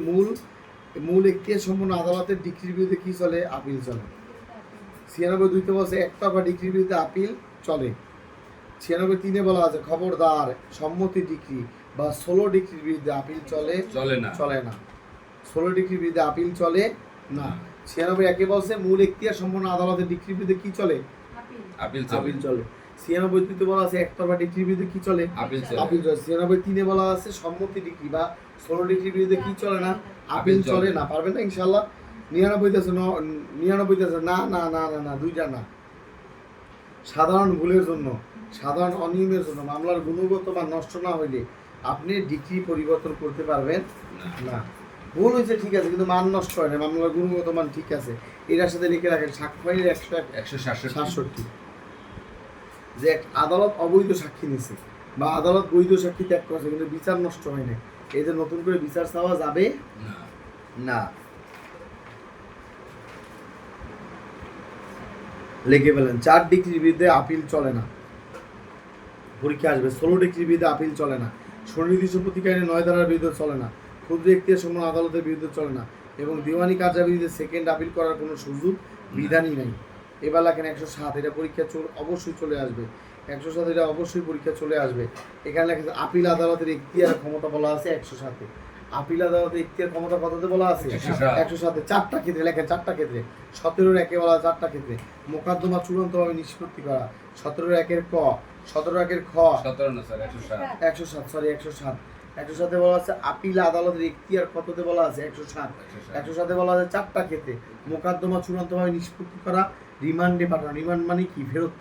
Speaker 1: মূল এখতিয়ার সম্পন্ন আদালতের ডিক্রির বিরুদ্ধে কি চলে? আপিল চলে। 96 তে বলছে একতরফা ডিক্রির বিরুদ্ধে আপিল চলে। 96 বলা আছে খবরদার সম্মতি ডিক্রি বা 16 ডিক্রির বিরুদ্ধে আপিল চলে না। 16 ডিক্রির বিরুদ্ধে আপিল চলে না। 96 বলছে মূল এখতিয়ার সম্পন্ন আদালতের ডিক্রির বিরুদ্ধে কি চলে? আপিল চলে। 96 বলা আছে একতরফা ডিক্রির বিরুদ্ধে কি চলে? আপিল চলে। 96 বলা আছে সম্মতি ডিক্রি বা 16 ডিক্রির বিরুদ্ধে কি চলে না? আপিল চলে না। পারবেন না ইনশাআল্লাহ? 99 আছে না না না না না, দুইটা না। সাধারণ ভুলের জন্য, সাধারণ অনিয়মের জন্য মামলার গুণগত মান নষ্ট না হইলে আপনি ডিক্রি পরিবর্তন করতে পারবেন না। ভুল হয়েছে ঠিক আছে, কিন্তু মান নষ্ট হয় না, মামলার গুণগত মান ঠিক আছে। এটার সাথে লিখে রাখেন সাক্ষ্য ফাইলের 167 যে আদালত অবৈধ সাক্ষী নিছে বা আদালত বৈধ সাক্ষী ত্যাগ করেছে, কিন্তু বিচার নষ্ট হয় না, এই যে নতুন করে বিচার চাওয়া যাবে না। লিখে ফেলেন 4 ডিগ্রির বিরুদ্ধে আপিল চলে না। পরীক্ষা আসবে 16 ডিগ্রির বিরুদ্ধে আপিল চলে না। সুনির্দিষ্ট প্রতিকারে 9 ধারার বিরুদ্ধে চলে না। ক্ষুদ্র এখতিয়ার সম্পন্ন আদালতের বিরুদ্ধে চলে না। এবং দিওয়ানি কার্যাবিধিতে সেকেন্ড আপিল করার কোনো সুযোগ বিধানই নাই। এবার লেখেন 107, এটা পরীক্ষা অবশ্যই চলে আসবে। 107 এটা অবশ্যই পরীক্ষা চলে আসবে। এখানে লেখা আছে আপিল আদালতের এখতিয়ার ক্ষমতা বলা আছে 107। আপিল আদালতের এখতিয়ার ক্ষমতা কততে বলা আছে? 107। 4টা ক্ষেত্রে লেখেন, 4টা ক্ষেত্রে। 17-এর 1 বলা আছে 4টা ক্ষেত্রে মোকদ্দমা চূড়ান্তভাবে নিষ্পত্তি করা। 17-এর 1-এর ক, 17-এর 1-এর খ, 107 বলা আছে আপিল আদালতের এখতিয়ার কততে বলা আছে? 107 বলা আছে 4টা ক্ষেত্রে মোকদ্দমা চূড়ান্তভাবে নিষ্পত্তি করা, রিমান্ডে পাঠানো। রিমান্ড মানে কি? ফেরত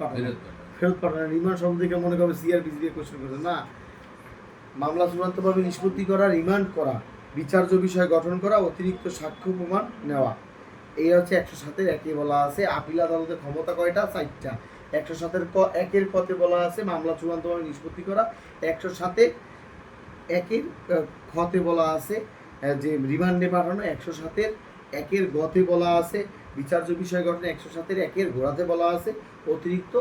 Speaker 1: পাঠানো। রিমান্ড শব্দ থেকে মনে করবে সিআরপিসি দিয়ে কোশ্চেন করছে না। মামলা চূড়ান্তভাবে নিষ্পত্তি করা, রিমান্ড করা, বিচার্য বিষয় গঠন করা, অতিরিক্ত সাক্ষ্য প্রমাণ নেওয়া। এই হচ্ছে 107-এর 1-এ বলা আছে আপিল আদালতের ক্ষমতা কয়টা? 4টা। 107-এর 1-এর কতে বলা আছে মামলা চূড়ান্তভাবে নিষ্পত্তি করা। 107-এর 1-এর খতে বলা আছে যে রিমান্ডে পাঠানো। 107-এর 1-এর গতে বলা আছে বিচার্য বিষয় গঠন। 107-এর 1-এর গোড়াতে বলা আছে অতিরিক্ত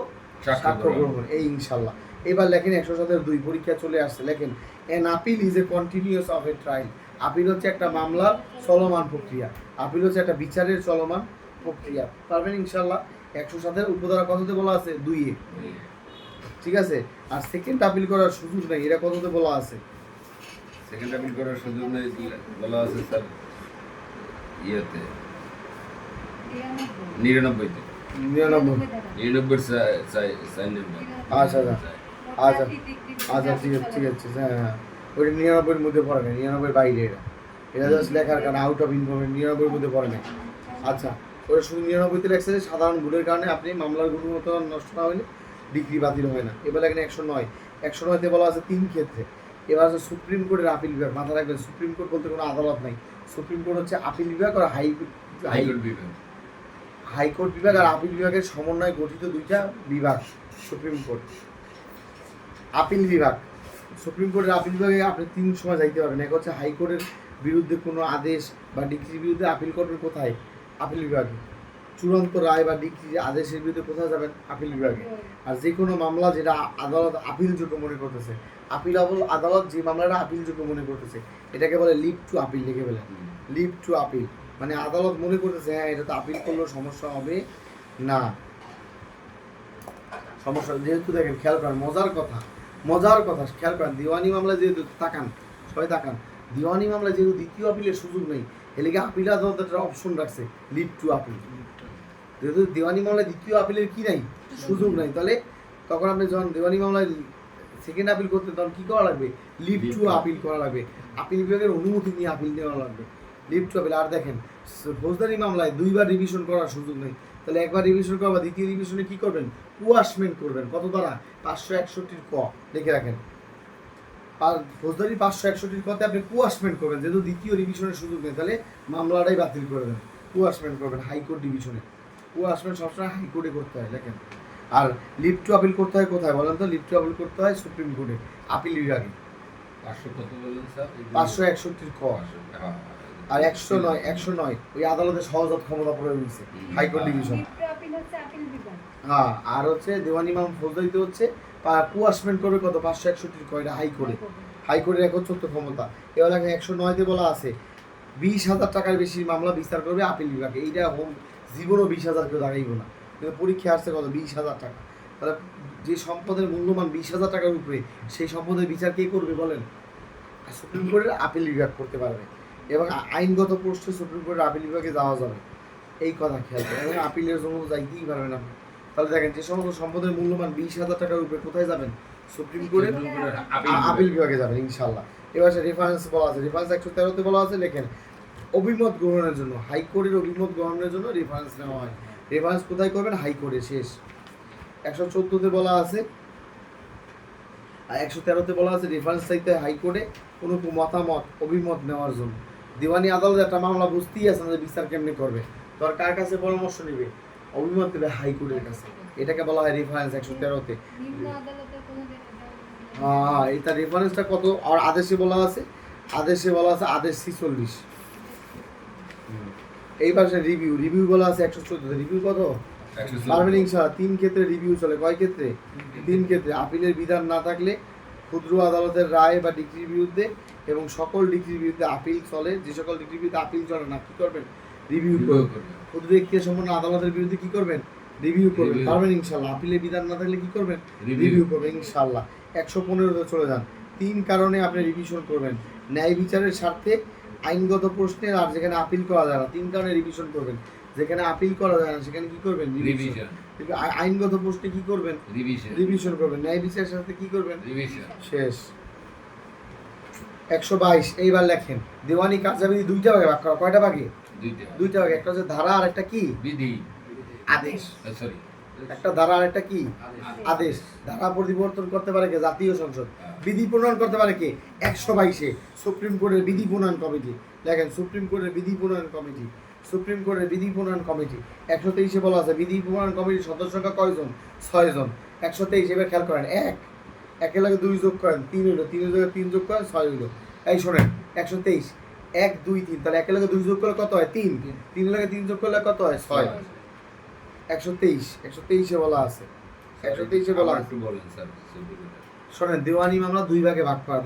Speaker 1: সাক্ষ্য গ্রহণ। এই ইনশাল্লাহ। এবার লেখেন 107-এর 2 পরীক্ষা চলে আসছে। লেখেন N appeal is a continuous of A trial. Appeal হচ্ছে একটা মামলার চলমান প্রক্রিয়া। আপিল হচ্ছে একটা বিচারের চলমান প্রক্রিয়া। পারবেন ইনশাল্লাহ? 107 উপধারা কততে বলা আছে 2 এ, ঠিক আছে। আর সেকেন্ড আপিল করার সুযোগ নেই, এটা কততে বলা আছে?
Speaker 2: সেকেন্ড আপিল করার সুযোগ নেই বলা আছে স্যার ইয়েতে 99-তে
Speaker 1: 99।
Speaker 2: 99 সাইন
Speaker 1: আচ্ছা আচ্ছা আচ্ছা আচ্ছা, ঠিক আছে ঠিক আছে, হ্যাঁ হ্যাঁ, ওইটা 99-এর মধ্যে পড়ে না, 99 বাইরে, এটা এটা জাস্ট লেখার কারণে আউট অফ ইনফরমেশন, 99-এর মধ্যে পড়ে না। আচ্ছা, ওটা শুধু 99-তে লেখছে যে সাধারণ ভুলের কারণে আপনি মামলার গুণগত নষ্ট না হলে ডিগ্রি বাতিল হয় না। এবার এখানে 109, 109-তে বলা আছে 3 ক্ষেত্রে। এবার হচ্ছে সুপ্রিম কোর্টের আপিল বিভাগ, মাথা রাখবেন সুপ্রিম কোর্ট বলতে কোনো আদালত নাই, সুপ্রিম কোর্ট হচ্ছে আপিল বিভাগ আর
Speaker 2: হাইকোর্ট বিভাগ।
Speaker 1: হাইকোর্ট বিভাগ আর আপিল বিভাগের সমন্বয়ে গঠিত দুইটা বিভাগ সুপ্রিম কোর্ট। আপিল বিভাগ, সুপ্রিম কোর্টের আপিল বিভাগে আপনি 3 সময় যাইতে পারবেন। এক হচ্ছে হাইকোর্টের বিরুদ্ধে কোনো আদেশ বা ডিগ্রির বিরুদ্ধে আপিল করবেন কোথায়? আপিল বিভাগে। চূড়ান্ত রায় বা ডিগ্রি আদেশের বিরুদ্ধে কোথায় যাবেন? আপিল বিভাগে। আর যে কোনো মামলা যেটা আদালত আপিলযোগ্য মনে করতেছে, আদালত যে মামলাটা আপিলযোগ্য মনে করতেছে এটাকে বলে লিভ টু আপিল, লিখে বলে লিভ টু আপিল, মানে আদালত মনে করতেছে হ্যাঁ এটা তো আপিল করলেও সমস্যা হবে না। সমস্যা যেহেতু দেখেন, খেয়াল করেন মজার কথা খেয়াল করেন, দিওয়ানি মামলা যেহেতু তাকান, সবাই তাকান, দিওয়ানি মামলা যেহেতু দ্বিতীয় আপিলের সুযোগ নেই, এদিকে আপিল আদালত একটা অপশন রাখছে লিভ টু আপিল। যেহেতু দিওয়ানি মামলায় দ্বিতীয় আপিলের কি নাই? সুযোগ নাই, তাহলে তখন আপনি যখন দিওয়ানি মামলায় সেকেন্ড আপিল করতে তখন কি করা লাগবে? লিভ টু আপিল করা লাগবে, আপিল বিভাগের অনুমতি নিয়ে আপিল নেওয়া লাগবে, লিভ টু আপিল। আর দেখেন ফৌজদারি মামলায় 2বার রিভিশন করার সুযোগ নেই, তাহলে একবার রিভিশন করা বা দ্বিতীয় রিভিশনে কি করবেন? কুয়াশমেন্ট করবেন। কত দ্বারা? 561 ক লিখে রাখেন, ফৌজদারি 561 কতে আপনি কুয়াশমেন্ট করবেন, যেহেতু দ্বিতীয় রিভিশনের সুযোগ নেই, তাহলে মামলাটাই বাতিল করে দেন, কুয়াশমেন্ট করবেন হাইকোর্ট ডিভিশনে। কুয়াশমেন্ট সবসময় হাইকোর্টে করতে হয় লেখেন। আর লিভ টু আপিল করতে হয় কোথায় বলেন তো? লিভ টু আপিল করতে হয় সুপ্রিম কোর্টে, আপিল বিভাগে।
Speaker 2: 500 কত বলেন স্যার?
Speaker 1: 561 ক। আর 109 ওই আদালতের সহজাত ক্ষমতা প্রয়োগ হয়েছে, হাইকোর্ট ডিভিশন। হ্যাঁ, আর হচ্ছে দেওয়ানি মামলা ফৌজদারিতে হচ্ছে কুয়াশমেন্ট করবে কত? 561 ক, এটা হাইকোর্টে, হাইকোর্টের একচ্ছত্র ক্ষমতা। এবার দেখেন 109-তে বলা আছে 20,000 টাকার বেশি মামলা বিস্তার করবে আপিল বিভাগে। এইটা জীবনও 20,000 কেউ দাঁড়াইব না, কিন্তু পরীক্ষা আসছে কত? 20,000 টাকা। তাহলে যে সম্পদের মূল্যমান 20,000 টাকার উপরে, সেই সম্পদের বিচার কে করবে বলেন? সুপ্রিম কোর্টের আপিল বিভাগ করতে পারবে, এবং আইনগত প্রশ্নে সুপ্রিম কোর্টের আপিল বিভাগে যাওয়া যাবে, এই কথা খেয়াল করে। এবং আপিলের জন্য যাইতেই পারবেন আপনি। তাহলে দেখেন যে সমস্ত সম্পদের মূল্যমান 20,000 টাকার উপরে কোথায় যাবেন? সুপ্রিম কোর্টের আপিল বিভাগে যাবেন ইনশাল্লাহ। এবার সে রেফারেন্স বলা আছে, রেফারেন্স 113-তে বলা আছে লেখেন অভিমত গ্রহণের জন্য, হাইকোর্টের অভিমত গ্রহণের জন্য রেফারেন্স নেওয়া হয়। রেফারেন্স কোথায় করবেন? হাইকোর্টে। শেষ। 114-তে বলা আছে, আর 113-তে বলা আছে রেফারেন্স চাইতে হাইকোর্টে কোনো মতামত অভিমত নেওয়ার জন্য। দিওয়ানি আদালত একটা মামলা বুঝতেই আছে না যে বিচার কেমনি করবে, তোর কার কাছে পরামর্শ নেবে? অভিমত দেবে হাইকোর্টের কাছে, এটাকে বলা হয় রেফারেন্স 113-তে। হ্যাঁ, এটা রেফারেন্সটা কত? আর আদেশে বলা আছে, আদেশ 46। এই পাশে রিভিউ বলা আছে 114-তে। রিভিউ কত? পারবেন ইনশাআল্লাহ। 3 ক্ষেত্রে রিভিউ চলে। কয় ক্ষেত্রে? 3 ক্ষেত্রে। আপিলের বিধান না থাকলে, ক্ষুদ্র আদালতের রায় বা ডিগ্রির বিরুদ্ধে, এবং সকল ডিগ্রির বিরুদ্ধে আপিল চলে। যে সকল ডিগ্রির বিরুদ্ধে আপিল চলে না, কি করবেন? রিভিউ করবেন। ক্ষুদ্র ব্যক্তির সম্পন্ন আদালতের বিরুদ্ধে কি করবেন? রিভিউ করবেন। পারবেন ইনশাআল্লাহ। আপিলের বিধান না থাকলে কি করবেন? রিভিউ করবেন ইনশাআল্লাহ। 115-তে চলে যান। 3 কারণে আপনি রিভিশন করবেন: ন্যায় বিচারের স্বার্থে, আইনগত প্রশ্নের, আর যেখানে আপিল করা যায় না। 3 কারণে রিভিশন করবেন। যেখানে আপিল করা যায় না সেখানে কি করবেন? রিভিশন। আইনগত প্রশ্নে কি করবেন? রিভিশন করবেন। ন্যায় বিচারের সাথে কি করবেন? রিভিশন। শেষ। 122 এইবার লেখেন দেওয়ানি কার্যাবিধি 2টা ভাগে ভাগ করা। কয়টা ভাগে? 2টা ভাগে। একটা হচ্ছে ধারা আর একটা কি? বিধি। আদেশ। সরি, একটা ধারা আর একটা কি? আদেশ। ধারা পরিবর্তন করতে পারে কে? জাতীয় সংসদ। বিধি প্রণয়ন করতে পারে কে? 122-এ সুপ্রিম কোর্টের বিধি প্রণয়ন কমিটি। দেখেন সুপ্রিম কোর্টের বিধি প্রণয়ন কমিটি, সুপ্রিম কোর্টের বিধি প্রণয়ন কমিটি 123-এ বলা আছে বিধি প্রণয়ন কমিটির সদস্য সংখ্যা কয়জন? 6 জন। 123 এবার খেয়াল করেন, একের লাগে 2 যোগ করেন 3 হইলো, 3 জায়গায় 3 যোগ করেন 6 হইলো। এই শোনেন 123 1 2 3, তাহলে একের লাগে 2 যোগ করলে কত হয়? 3। 3 লাগে 3 যোগ করলে কত হয়? 6। 123-এ বলা আছে, 123-এ বলা আছে। শোনেন দেওয়ানি মামলা 2 ভাগে ভাগ করা,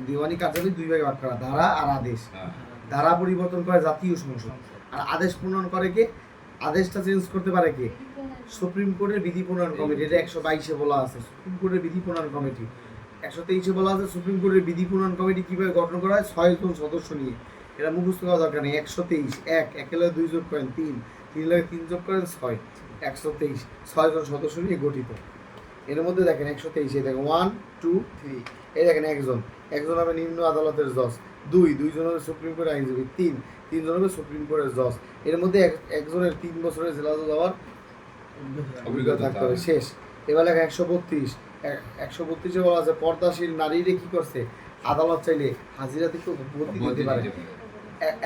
Speaker 1: দেওয়ানি কার্যাবলী 2 ভাগে ভাগ করা, ধারা আর আদেশ। ধারা পরিবর্তন করে জাতীয় সংসদ, আর আদেশ প্রণয়ন করে কে? আদেশটা চেঞ্জ করতে পারে কে? সুপ্রিম কোর্টের বিধি প্রণয়ন কমিটি, এটা 122-এ বলা আছে সুপ্রিম কোর্টের বিধি প্রণয়ন কমিটি। 123-এ বলা আছে সুপ্রিম কোর্টের বিধি প্রণয়ন কমিটি কিভাবে গঠন করা হয়, 6 জন সদস্য নিয়ে। এটা মুখস্থ করা দরকার নেই। 123 একে লগে 2 যোগ করেন 3, 3 লগে 3 যোগ করেন 6, 123 6 জন সদস্য নিয়ে গঠিত। এর মধ্যে দেখেন 123-এ দেখেন 1 2 3, এই দেখেন একজন হবে নিম্ন আদালতের জজ, 2 জন হবে সুপ্রিম কোর্টের আইনজীবী, 3 জন হবে সুপ্রিম কোর্টের জজ। এর মধ্যে একজনের 3 বছরের জেলা জজ হওয়ার অভিজ্ঞতা থাকতে হবে। শেষ। এবার লেখা 132-এ বলা আছে পর্দাশীল নারীরে কি করছে, আদালত চাইলে হাজিরা থেকে বদলি দিতে পারে।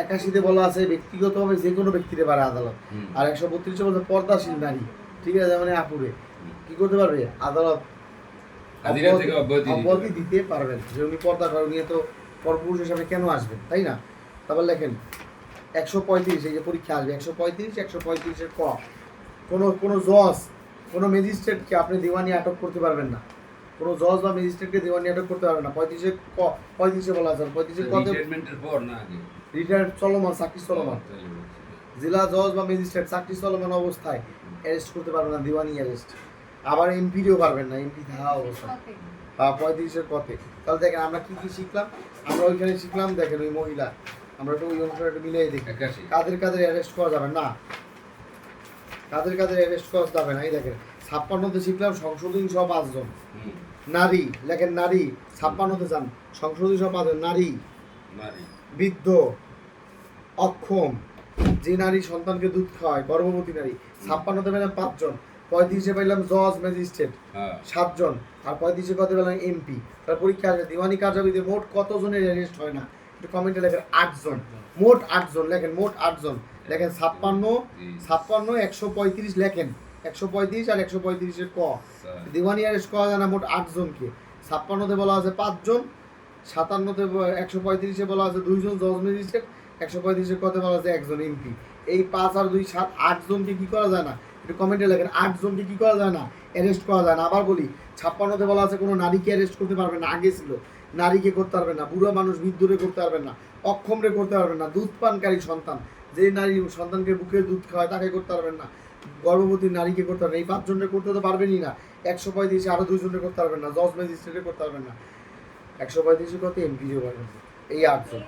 Speaker 1: 81-তে বলা আছে ব্যক্তিগতভাবে যে কোনো ব্যক্তিরে পারে আদালত। আর 132-এ বলছে পর্দাশীল নারী, ঠিক আছে, মানে আপুরে কি করতে পারবে, আদালত অব্যাহতি দিতে পারবেন। যে উনি পর্দা করেন, উনি তো পরপুরুষ হিসাবে কেন আসবেন, তাই না? তারপর লেখেন 135, এই যে পরীক্ষা আসবে 135-135-এর ক, কোনো জজ কোনো ম্যাজিস্ট্রেটকে আপনি দেওয়ানি আটক করতে পারবেন না। কোনো জজ বা ম্যাজিস্ট্রেটকে দেওয়ানি আটক করতে পারবেন না। 35-এ বলা আছে 35-এর কত, রিটায়ার্ড চলমান, চাকরি চলমান জেলা জজ বা ম্যাজিস্ট্রেট চাকরি চলমান অবস্থায় অ্যারেস্ট করতে পারবেন না, দিওয়ানি অ্যারেস্ট। আবার এমপিও পারবেন না, এমপি থাকা অবস্থায়। 35-এর কথে। তাহলে দেখেন আমরা কি কি শিখলাম, আমরা ওইখানে শিখলাম দেখেন ওই মহিলা, আমরা একটু ওই অনুসারে একটু মিলিয়ে দেখি কাদের অ্যারেস্ট করা যাবে না, কাদের অ্যারেস্ট করা যাবে না। এই দেখেন 56-তে শিখলাম সংশোধনী সহ 5 জন নারী, লেখেন নারী 56-তে যান, সংশোধনী সহ 5 জন নারী, বৃদ্ধ, অক্ষম, যে নারী সন্তানকে দুধ খাওয়ায়, গর্ভবতী নারী। 56-তে পেলাম 5 জন, 35-এ পাইলাম জজ ম্যাজিস্ট্রেট 7 জন, আর 35-এ কত পেলাম এমপি। তার পরীক্ষা আসবে দিওয়ানি কার্যাবিধি মোট কত জনের অ্যারেস্ট হয় না, একটু কমেন্টে লেখেন 8 জন, মোট 8 জন লেখেন, মোট 8 জন লেখেন। 56 135 লেখেন, 135 আর 135-এর ক, দিওয়ানি অ্যারেস্ট করা যায় না মোট 8 জনকে। 56-তে বলা আছে 5 জন, 57-তে 135-এ বলা আছে 2 জন জজ ম্যাজিস্ট্রেট, 135-এর কত বলা আছে 1 জন এমপি। এই 5 আর 2 7 8 জনকে কি করা যায় না, একটু কমেন্টে লেখেন 8 জনকে কি করা যায় না, অ্যারেস্ট করা যায় না। আবার বলি 56-তে বলা আছে কোনো নারীকে অ্যারেস্ট করতে পারবে না, আগে ছিল নারীকে করতে পারবে না, বুড়ো মানুষ বৃদ্ধরে করতে পারবে না, অক্ষমরে করতে পারবেন না, দুধ পানকারী সন্তান যে নারী সন্তানকে বুকের দুধ খাওয়ায় তাকে করতে পারবেন না, গর্ভবতী নারীকে করতে পারবেন। এই 5 জনের করতে তো পারবেনই না। 135-এ আরো 2 জনের করতে পারবেন না, জজ ম্যাজিস্ট্রেটে করতে পারবেন না। 135-এ কত এমপিও পারবেন, এই 8 জন।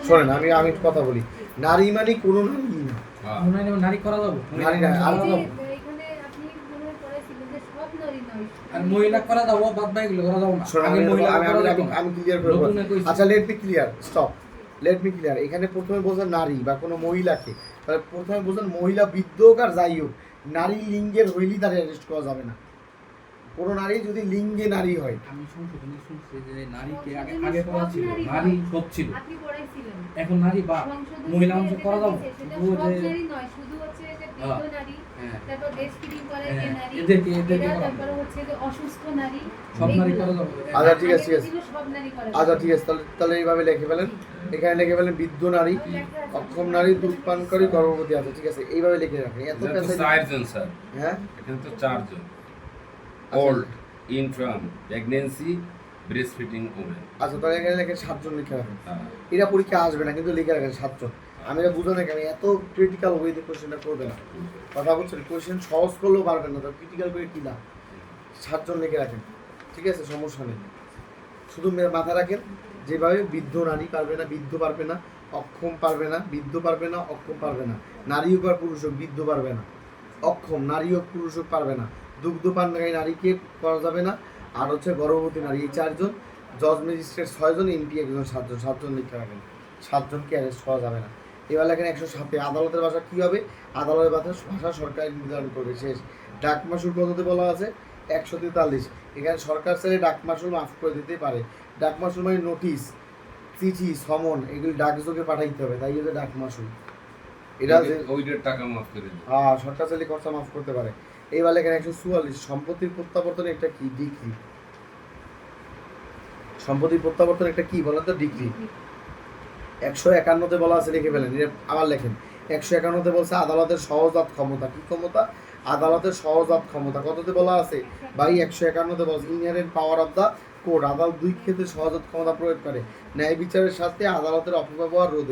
Speaker 1: শোনেন আমি কথা বলি, নারী মানে কোনো নারী না,
Speaker 3: নারী করা যাবে,
Speaker 1: নারী না
Speaker 3: আর মহিলা করা যাবো, বাদ বাকি গুলো করা যাবো না।
Speaker 1: আমি ক্লিয়ার করে বলছি। আচ্ছা let me clear, stop, let me clear. এখানে প্রথমে বলছেন নারী বা কোনো মহিলাকে, তাহলে প্রথমে বলছেন মহিলা বৃদ্ধ হোক আর যাই হোক, নারী লিঙ্গের হইলেই তার অ্যারেস্ট করা যাবে না। কোনো নারী যদি লিঙ্গে নারী হয়,
Speaker 3: আমি সংশোধনে শুনছি যে নারীকে আগে করা ছিল, নারী সব ছিল, এখন নারী বা মহিলা অংশ করা যাবে,
Speaker 4: শুধু হচ্ছে যে বৃদ্ধ নারী, তারপর দেশ ফিডিং করে যে নারী,
Speaker 3: এদেরকে
Speaker 4: তারপর হচ্ছে যে অসুস্থ নারী,
Speaker 3: সব নারী করা যাবে।
Speaker 1: আচ্ছা ঠিক আছে,
Speaker 4: সব নারী করা যাবে।
Speaker 1: আচ্ছা ঠিক আছে, তাহলে এইভাবে লিখে ফেলেন, এখানে লিখে ফেলেন বৃদ্ধ নারী, অক্ষম নারী, দুধ পানকারী, গর্ভবতী আছে, ঠিক আছে, এইভাবে লিখে রাখেন। এত পেশা
Speaker 2: 4 জন স্যার,
Speaker 1: হ্যাঁ
Speaker 2: এখানে তো 4 জন, old, infirm, pregnancy, breast feeding women.
Speaker 1: আচ্ছা তাহলে এখানে লিখে 7 জন লিখে রাখেন। এরা পরীক্ষা আসবে না কিন্তু লিখে রাখেন 7 জন। আমি এটা বুঝো না কেন এত ক্রিটিক্যাল ওয়েতে কোশ্চেনটা করবে না, কথা বলছেন, কোশ্চেন সহজ করলেও পারবেন না, তো ক্রিটিক্যাল করে কি না, 7 জন লিখে রাখেন, ঠিক আছে, সমস্যা নেই। শুধু মাথা রাখেন যেভাবে বৃদ্ধ নারী পারবে না, বৃদ্ধ পারবে না, অক্ষম পারবে না, বৃদ্ধ পারবে না, অক্ষম পারবে না, নারী হোক আর পুরুষ হোক বৃদ্ধ পারবে না, অক্ষম নারী হোক পুরুষ হোক পারবে না, দুগ্ধপানকারী নারীকে করা যাবে না, আর হচ্ছে গর্ভবতী নারী এই 4 জন, জজ ম্যাজিস্ট্রেট 6 জন, এমপি 1 জন, 7 জন লিখতে রাখেন। 7 জনকে অ্যারেস্ট করা যাবে না। এবার লেখেন 107-এ আদালতের ভাষা কী হবে, আদালতের ভাষা সরকার নির্ধারণ করবে। শেষ। ডাক মাসুল কততে বলা আছে 143, এখানে সরকার চাইলে ডাক মাসুল মাফ করে দিতে পারে। ডাক মাসুল মানে নোটিশ, চিঠি, সমন, এগুলি ডাকযোগে পাঠাইতে হবে, তাই হচ্ছে ডাক মাসুল। এটা
Speaker 2: ওইটার টাকা মাফ করে দিই।
Speaker 1: হ্যাঁ সরকার চাইলে খরচা মাফ করতে পারে। এইবার লেখেন 144, সম্পত্তির প্রত্যাবর্তন একটা কি, ডিক্রি। সম্পত্তির প্রত্যাবর্তন একটা কি বলেন তো, ডিক্রি। 151-তে বলা আছে, লিখে ফেলেন, আবার লেখেন 151-তে বলছে আদালতের সহজাত ক্ষমতা, কি ক্ষমতা, আদালতের সহজাত ক্ষমতা। কততে বলা আছে ভাই, 151-তে বলছে inherent power of the court, আদালত 2 ক্ষেত্রে সহজাত ক্ষমতা প্রয়োগ করে ন্যায় বিচারের সাথে আদালতের অপব্যবহার রোধে।